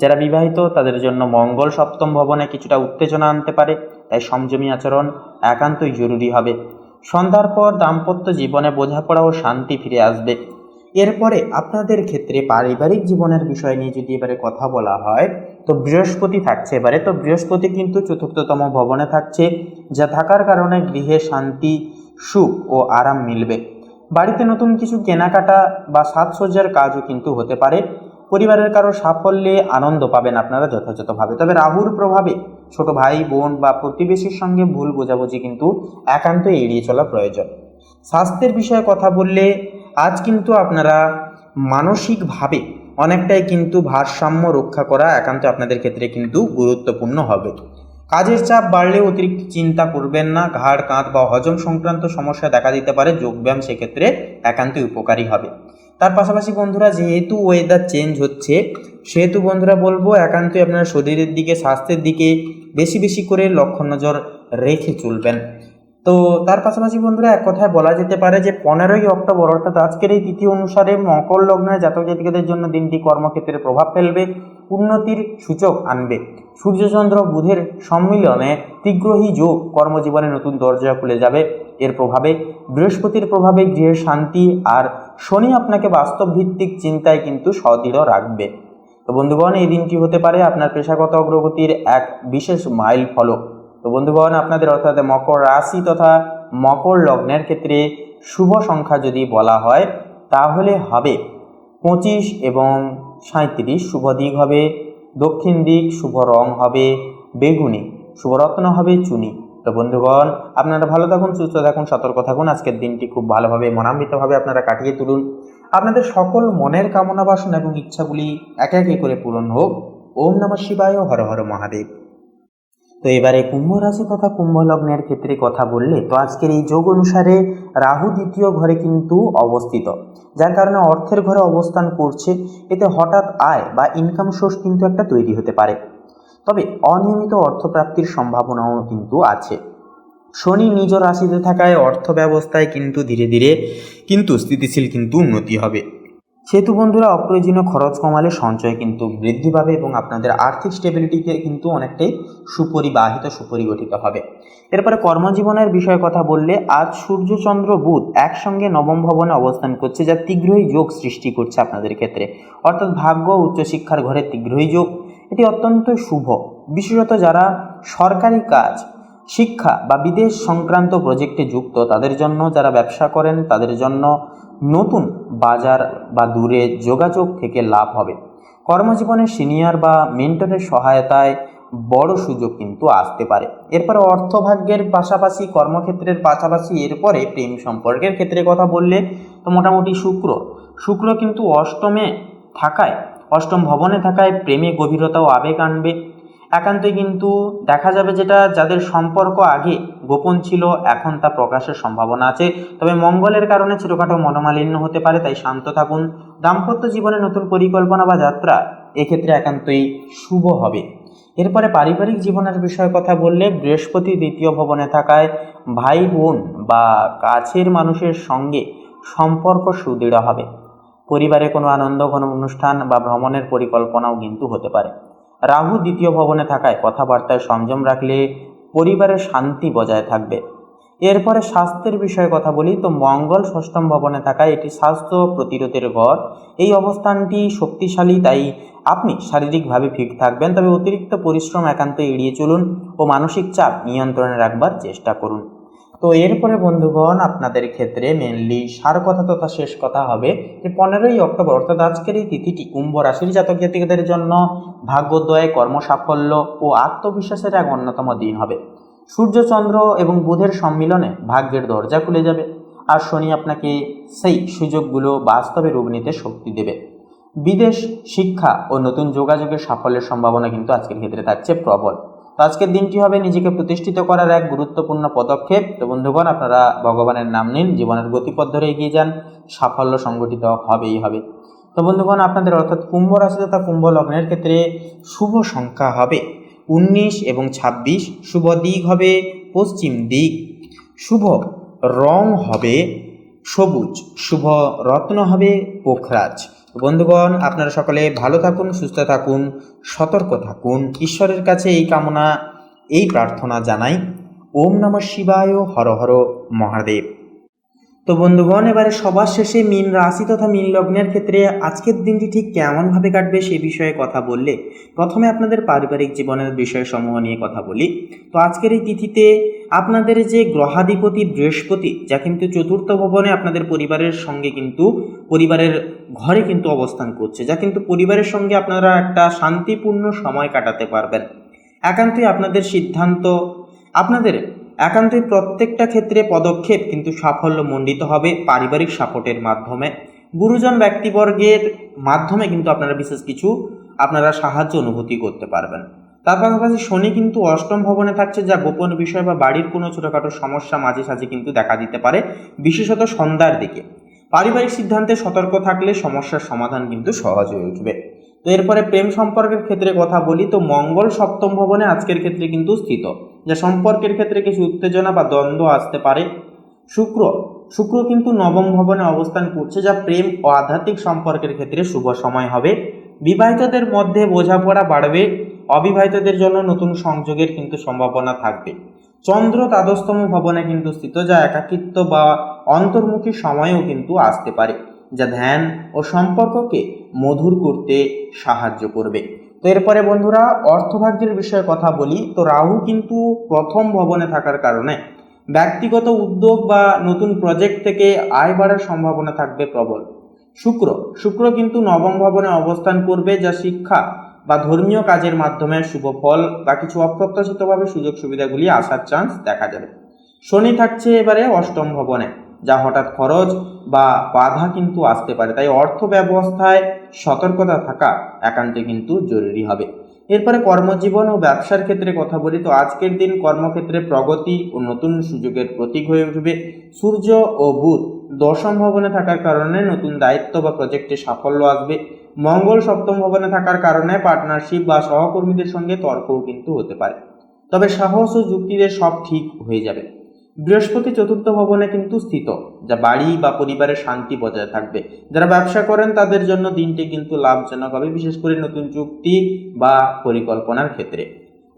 যারা বিবাহিত তাদের জন্য মঙ্গল সপ্তম ভবনে কিছুটা উত্তেজনা আনতে পারে, তাই সংযমী আচরণ একান্তই জরুরি হবে। সন্ধ্যার পর দাম্পত্য জীবনে বোঝাপড়া ও শান্তি ফিরে আসবে। এরপরে আপনাদের ক্ষেত্রে পারিবারিক জীবনের বিষয় নিয়ে যদি এবারে কথা বলা হয় তো বৃহস্পতি থাকছে এবারে। তো বৃহস্পতি কিন্তু চতুর্থতম ভবনে থাকছে, যা থাকার কারণে গৃহে শান্তি, সুখ ও আরাম মিলবে। বাড়িতে নতুন কিছু কেনাকাটা বা সাজসজ্জার কাজও কিন্তু হতে পারে। পরিবারের কারো সাফল্যে আনন্দ পাবেন আপনারা যথাযথভাবে। তবে রাহুর প্রভাবে ছোট ভাই বোন বা প্রতিবেশীর সঙ্গে ভুল বোঝাবুঝি কিন্তু একান্তই এড়িয়ে চলা প্রয়োজন। স্বাস্থ্যের বিষয়ে কথা বললে আজ কিন্তু আপনারা মানসিকভাবে অনেকটাই কিন্তু ভারসাম্য রক্ষা করা একান্ত আপনাদের ক্ষেত্রে কিন্তু গুরুত্বপূর্ণ হবে। কাজের চাপ বাড়লে অতিরিক্ত চিন্তা করবেন না, ঘাড়, কাঁধ বা হজম সংক্রান্ত সমস্যা দেখা দিতে পারে। যোগব্যায়াম সেক্ষেত্রে একান্তই উপকারী হবে। তার পাশাপাশি বন্ধুরা, যেহেতু ওয়েদার চেঞ্জ হচ্ছে সেহেতু বন্ধুরা বলবো একান্তই আপনারা শরীরের দিকে, স্বাস্থ্যের দিকে বেশি বেশি করে লক্ষ্য নজর রেখে চলবেন। তো তার পাশাপাশি বন্ধুরা এক কথায় বলা যেতে পারে যে 15ই অক্টোবর অর্থাৎ আজকের এই তিথি অনুসারে মকর লগ্নের জাতক জাতিকাদের জন্য দিনটি কর্মক্ষেত্রে প্রভাব ফেলবে, উন্নতির সূচক আনবে। সূর্যচন্দ্র বুধের সম্মিলনে তীগ্রহী যোগ কর্মজীবনে নতুন দরজা খুলে যাবে। এর প্রভাবে বৃহস্পতির প্রভাবে গৃহের শান্তি, আর শনি আপনাকে বাস্তব ভিত্তিক চিন্তায় কিন্তু সদৃঢ় রাখবে। তো বন্ধুগণ, এই দিনটি হতে পারে আপনার পেশাগত অগ্রগতির এক বিশেষ মাইল ফলক। তো বন্ধুগণ, আপনাদের অর্থাৎ মকর রাশি তথা মকর লগ্নের ক্ষেত্রে শুভ সংখ্যা যদি বলা হয় তাহলে হবে 25 এবং 37। শুভ দিক হবে দক্ষিণ দিক, শুভ রং হবে বেগুনি, শুভ রত্ন হবে চুনি। তো বন্ধুগণ, আপনারা ভালো থাকুন, সুস্থ থাকুন, সতর্ক থাকুন। আজকের দিনটি খুব ভালোভাবে মনান্বিতভাবে আপনারা কাটিয়ে তুলুন। আপনাদের সকল মনের কামনা বাসনা এবং ইচ্ছাগুলি একে একে করে পূরণ হোক। ওম নমঃ শিবায়, হর হর মহাদেব। তো এবারে কুম্ভ রাশি তথা কুম্ভ লগ্নের ক্ষেত্রে কথা বললে তো আজকের এই যোগ অনুসারে রাহু দ্বিতীয় ঘরে কিন্তু অবস্থিত, যার কারণে অর্থের ঘরে অবস্থান করছে। এতে হঠাৎ আয় বা ইনকাম সোর্স কিন্তু একটা তৈরি হতে পারে, তবে অনিয়মিত অর্থপ্রাপ্তির সম্ভাবনাও কিন্তু আছে। শনি নিজ রাশিতে থাকায় অর্থ ব্যবস্থায় কিন্তু ধীরে ধীরে কিন্তু স্থিতিশীল কিন্তু উন্নতি হবে। সেহেতু বন্ধুরা অপ্রয়োজনীয় খরচ কমালে সঞ্চয় কিন্তু বৃদ্ধি পাবে এবং আপনাদের আর্থিক স্টেবিলিটিকে কিন্তু অনেকটাই সুপরিগঠিত হবে। এরপরে কর্মজীবনের বিষয়ে কথা বললে আজ সূর্যচন্দ্র বুধ একসঙ্গে নবম ভবনে অবস্থান করছে, যা তীব্রই যোগ সৃষ্টি করছে আপনাদের ক্ষেত্রে, অর্থাৎ ভাগ্য উচ্চশিক্ষার ঘরে তীব্রই যোগ। এটি অত্যন্ত শুভ, বিশেষত যারা সরকারি কাজ, শিক্ষা বা বিদেশ সংক্রান্ত প্রজেক্টে যুক্ত তাদের জন্য, যারা ব্যবসা করেন তাদের জন্য নতুন বাজার বা দূরে যোগাযোগ থেকে লাভ হবে। কর্মজীবনে সিনিয়র বা মেন্টরের সহায়তায় বড় সুযোগ কিন্তু আসতে পারে। এরপরে অর্থভাগ্যের পাশাপাশি, কর্মক্ষেত্রের পাশাপাশি এরপরে প্রেম সম্পর্কের ক্ষেত্রে কথা বললে তো মোটামুটি শুক্র কিন্তু অষ্টম ভবনে থাকায় প্রেমে গভীরতা ও আবেগ আনবে। একান্তই কিন্তু দেখা যাবে যেটা যাদের সম্পর্ক আগে গোপন ছিল এখন তা প্রকাশের সম্ভাবনা আছে। তবে মঙ্গলের কারণে ছোটখাটো মনোমালিন্য হতে পারে, তাই শান্ত থাকুন। দাম্পত্য জীবনে নতুন পরিকল্পনা বা যাত্রা এক্ষেত্রে একান্তই শুভ হবে। এরপরে পারিবারিক জীবনের বিষয়ে কথা বললে বৃহস্পতি দ্বিতীয় ভবনে থাকায় ভাই বোন বা কাছের মানুষের সঙ্গে সম্পর্ক সুদৃঢ় হবে। পরিবারে কোনো আনন্দ ঘন অনুষ্ঠান বা ভ্রমণের পরিকল্পনাও কিন্তু হতে পারে। রাহু দ্বিতীয় ভবনে থাকায় কথাবার্তায় সংযম রাখলে পরিবারের শান্তি বজায় থাকবে। এরপরে স্বাস্থ্যের বিষয়ে কথা বলি তো মঙ্গল ষষ্ঠম ভবনে থাকায় এটি স্বাস্থ্য প্রতিরোধের ঘর। এই অবস্থানটি শক্তিশালী, তাই আপনি শারীরিকভাবে ফিট থাকবেন, তবে অতিরিক্ত পরিশ্রম একান্ত এড়িয়ে চলুন ও মানসিক চাপ নিয়ন্ত্রণে রাখবার চেষ্টা করুন। তো এরপরে বন্ধুগণ আপনাদের ক্ষেত্রে মেনলি সার কথা তথা শেষ কথা হবে যে 15ই অক্টোবর অর্থাৎ আজকের এই তিথিটি কুম্ভ রাশির জাতক জাতিকাদের জন্য ভাগ্যোদয়, কর্মসাফল্য ও আত্মবিশ্বাসের এক অন্যতম দিন হবে। সূর্য, চন্দ্র এবং বুধের সম্মিলনে ভাগ্যের দরজা খুলে যাবে, আর শনি আপনাকে সেই সুযোগগুলো বাস্তবে রূপ নিতে শক্তি দেবে। বিদেশ, শিক্ষা ও নতুন যোগাযোগের সাফল্যের সম্ভাবনা কিন্তু আজকের ক্ষেত্রে থাকছে প্রবল। তো আজকের দিনটি হবে নিজেকে প্রতিষ্ঠিত করার এক গুরুত্বপূর্ণ পদক্ষেপ। তো বন্ধুগণ, আপনারা ভগবানের নাম নিন, জীবনের গতিপথ ধরে এগিয়ে যান, সাফল্য সংগঠিত হবেই হবে। তো বন্ধুগণ, আপনাদের অর্থাৎ কুম্ভ রাশি তথা কুম্ভ লগ্নের ক্ষেত্রে শুভ সংখ্যা হবে 19 এবং 26, শুভ দিক হবে পশ্চিম দিক, শুভ রং হবে সবুজ, শুভ রত্ন হবে পোখরাজ। বন্ধুগণ, আপনারা সকলে ভালো থাকুন, সুস্থ থাকুন, সতর্ক থাকুন। ঈশ্বরের কাছে এই কামনা, এই প্রার্থনা জানাই। ওম নমঃ শিবায়, হর হর মহাদেব। তো বন্ধুগণ, এবারে সবার শেষে মীন রাশি তথা মীন লগ্নের ক্ষেত্রে আজকের দিনটি ঠিক কেমনভাবে কাটবে সে বিষয়ে কথা বললে প্রথমে আপনাদের পারিবারিক জীবনের বিষয়সমূহ নিয়ে কথা বলি। তো আজকের এই তিথিতে আপনাদের যে গ্রহাধিপতি বৃহস্পতি, যা কিন্তু চতুর্থ ভবনে আপনাদের পরিবারের সঙ্গে কিন্তু পরিবারের ঘরে কিন্তু অবস্থান করছে, যা কিন্তু পরিবারের সঙ্গে আপনারা একটা শান্তিপূর্ণ সময় কাটাতে পারবেন। একান্তই আপনাদের সিদ্ধান্ত, আপনাদের একান্তই প্রত্যেকটা ক্ষেত্রে পদক্ষেপ কিন্তু সাফল্য মণ্ডিত হবে পারিবারিক সাপোর্টের মাধ্যমে। গুরুজন ব্যক্তিবর্গের মাধ্যমে কিন্তু আপনারা বিশেষ কিছু সাহায্য অনুভূতি করতে পারবেন। তার পাশাপাশি শনি কিন্তু অষ্টম ভবনে থাকছে, যা গোপন বিষয় বা বাড়ির কোনো ছোটোখাটো সমস্যা মাঝে সাঝে কিন্তু দেখা দিতে পারে, বিশেষত সন্ধ্যার দিকে। পারিবারিক সিদ্ধান্তে সতর্ক থাকলে সমস্যার সমাধান কিন্তু সহজ হয়ে উঠবে। তো এরপরে প্রেম সম্পর্কের ক্ষেত্রে কথা বলি তো মঙ্গল সপ্তম ভবনে আজকের ক্ষেত্রে কিন্তু স্থিত, যা সম্পর্কের ক্ষেত্রে কিছু উত্তেজনা বা দ্বন্দ্ব আসতে পারে। শুক্র কিন্তু নবম ভবনে অবস্থান করছে, যা প্রেম ও আধ্যাত্মিক সম্পর্কের ক্ষেত্রে শুভ সময় হবে। বিবাহিতদের মধ্যে বোঝাপড়া বাড়বে, অবিবাহিতদের জন্য নতুন সংযোগের কিন্তু সম্ভাবনা থাকবে। চন্দ্র দ্বাদশতম ভবনে কিন্তু স্থিত, যা একাকিত্ব বা অন্তর্মুখী সময়ও কিন্তু আসতে পারে, যা ধ্যান ও সম্পর্ককে মধুর করতে সাহায্য করবে। তো এরপরে বন্ধুরা অর্থভাগ্যের বিষয়ে কথা বলি তো রাহু কিন্তু প্রথম ভবনে থাকার কারণে ব্যক্তিগত উদ্যোগ বা নতুন প্রজেক্ট থেকে আয় বাড়ার সম্ভাবনা থাকবে প্রবল। শুক্র কিন্তু নবম ভবনে অবস্থান করবে, যা শিক্ষা বা ধর্মীয় কাজের মাধ্যমে শুভ ফল বা কিছু অপ্রত্যাশিতভাবে সুযোগ সুবিধাগুলি আসার চান্স দেখা যাবে। শনি থাকছে এবারে অষ্টম ভবনে, যা হঠাৎ খরচ বা বাধা কিন্তু আসতে পারে, তাই অর্থ ব্যবস্থায় সতর্কতা থাকা একান্তে কিন্তু জরুরি হবে। এরপরে কর্মজীবন ও ব্যবসার ক্ষেত্রে কথা বলি তো আজকের দিন কর্মক্ষেত্রে প্রগতি ও নতুন সুযোগের প্রতীক হয়ে উঠবে। সূর্য ও বুধ দশম ভবনে থাকার কারণে নতুন দায়িত্ব বা প্রজেক্টে সাফল্য আসবে। মঙ্গল সপ্তম ভবনে থাকার কারণে পার্টনারশিপ বা সহকর্মীদের সঙ্গে তর্কও কিন্তু হতে পারে, তবে সাহস ও যুক্তিদের সব ঠিক হয়ে যাবে। বৃহস্পতি চতুর্থ ভবনে কিন্তু স্থিত, যা বাড়ি বা পরিবারের শান্তি বজায় থাকবে। যারা ব্যবসা করেন তাদের জন্য দিনটি কিন্তু লাভজনক হবে, বিশেষ করে নতুন চুক্তি বা পরিকল্পনার ক্ষেত্রে।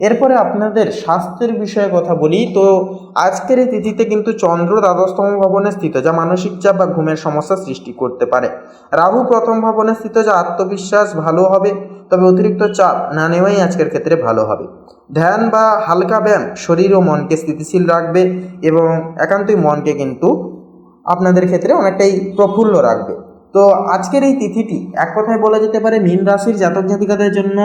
এরপরে আপনাদের স্বাস্থ্যের বিষয়ে কথা বলি, তো আজকের এই তিথিতে কিন্তু চন্দ্র দ্বাদশতম ভবনে স্থিত, যা মানসিক চাপ বা ঘুমের সমস্যা সৃষ্টি করতে পারে। রাহু প্রথম ভবনে স্থিত, যা আত্মবিশ্বাস ভালো হবে, তবে অতিরিক্ত চাপ না নেওয়াই আজকের ক্ষেত্রে ভালো হবে। ধ্যান বা হালকা ব্যায়াম শরীর ও মনকে স্থিতিশীল রাখবে এবং একান্তই মনকে কিন্তু আপনাদের ক্ষেত্রে অনেকটাই প্রফুল্ল রাখবে। তো আজকের এই তিথিটি এক কথায় বলা যেতে পারে মীন রাশির জাতক জাতিকাদের জন্য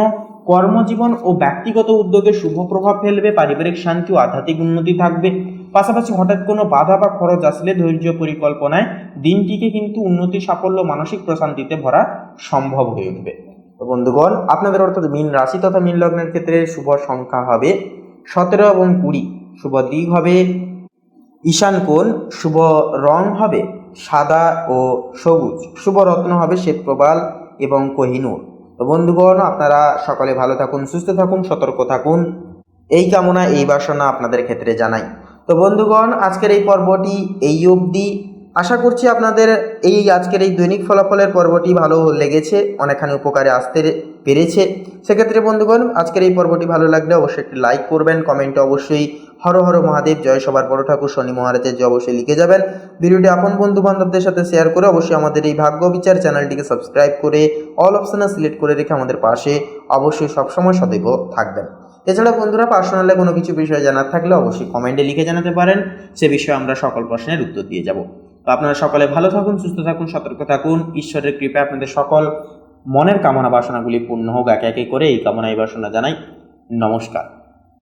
কর্মজীবন ও ব্যক্তিগত উদ্যোগে শুভ প্রভাব ফেলবে। পারিবারিক শান্তি ও আধ্যাত্মিক উন্নতি থাকবে। পাশাপাশি হঠাৎ কোনো বাধা বা খরচ আসলে ধৈর্য পরিকল্পনায় দিনটিকে কিন্তু উন্নতি, সাফল্য, মানসিক প্রশান্তিতে ভরা সম্ভব হয়ে উঠবে। তো বন্ধুগণ, আপনাদের অর্থাৎ মীন রাশি তথা মীন লগ্নের ক্ষেত্রে শুভ সংখ্যা হবে 17 এবং 20। শুভ দিক হবে ঈশান কোণ। শুভ রং হবে সাদা ও সবুজ। শুভ রত্ন হবে শ্বেতপ্রবাল এবং কোহিনূর। তো বন্ধুগণ, আপনারা সকলে ভালো থাকুন, সুস্থ থাকুন, সতর্ক থাকুন, এই কামনা এই বাসনা আপনাদের ক্ষেত্রে জানাই। তো বন্ধুগণ, আজকের এই পর্বটি এই অবধি। আশা করছি আপনাদের এই আজকের এই দৈনিক ফলাফলের পর্বটি ভালো লেগেছে, অনেকখানি উপকারে আসতে পেরেছে। সেক্ষেত্রে বন্ধুগণ, আজকের এই পর্বটি ভালো লাগলে অবশ্যই একটি লাইক করবেন, কমেন্টে অবশ্যই হর হর মহাদেব, জয় সবার বড় ঠাকুর শনি মহারাজের জয় অবশ্যই লিখে যাবেন। ভিডিওটি আপন বন্ধু বান্ধবদের সাথে শেয়ার করে অবশ্যই আমাদের এই ভাগ্য বিচার চ্যানেলটিকে সাবস্ক্রাইব করে অল অপশানে সিলেক্ট করে রেখে আমাদের পাশে অবশ্যই সবসময় সদৈব থাকবেন। এছাড়া বন্ধুরা, পার্সোনালে কোনো কিছু বিষয় জানার থাকলে অবশ্যই কমেন্টে লিখে জানাতে পারেন, সে বিষয়ে আমরা সকল প্রশ্নের উত্তর দিয়ে যাব। তো আপনারা সকলে ভালো থাকুন, সুস্থ থাকুন, সতর্ক থাকুন। ঈশ্বরের কৃপায় আপনাদের সকল মনের কামনা বাসনাগুলি পূর্ণ হোক একে একে করে, এই কামনা এই বাসনা জানাই। নমস্কার।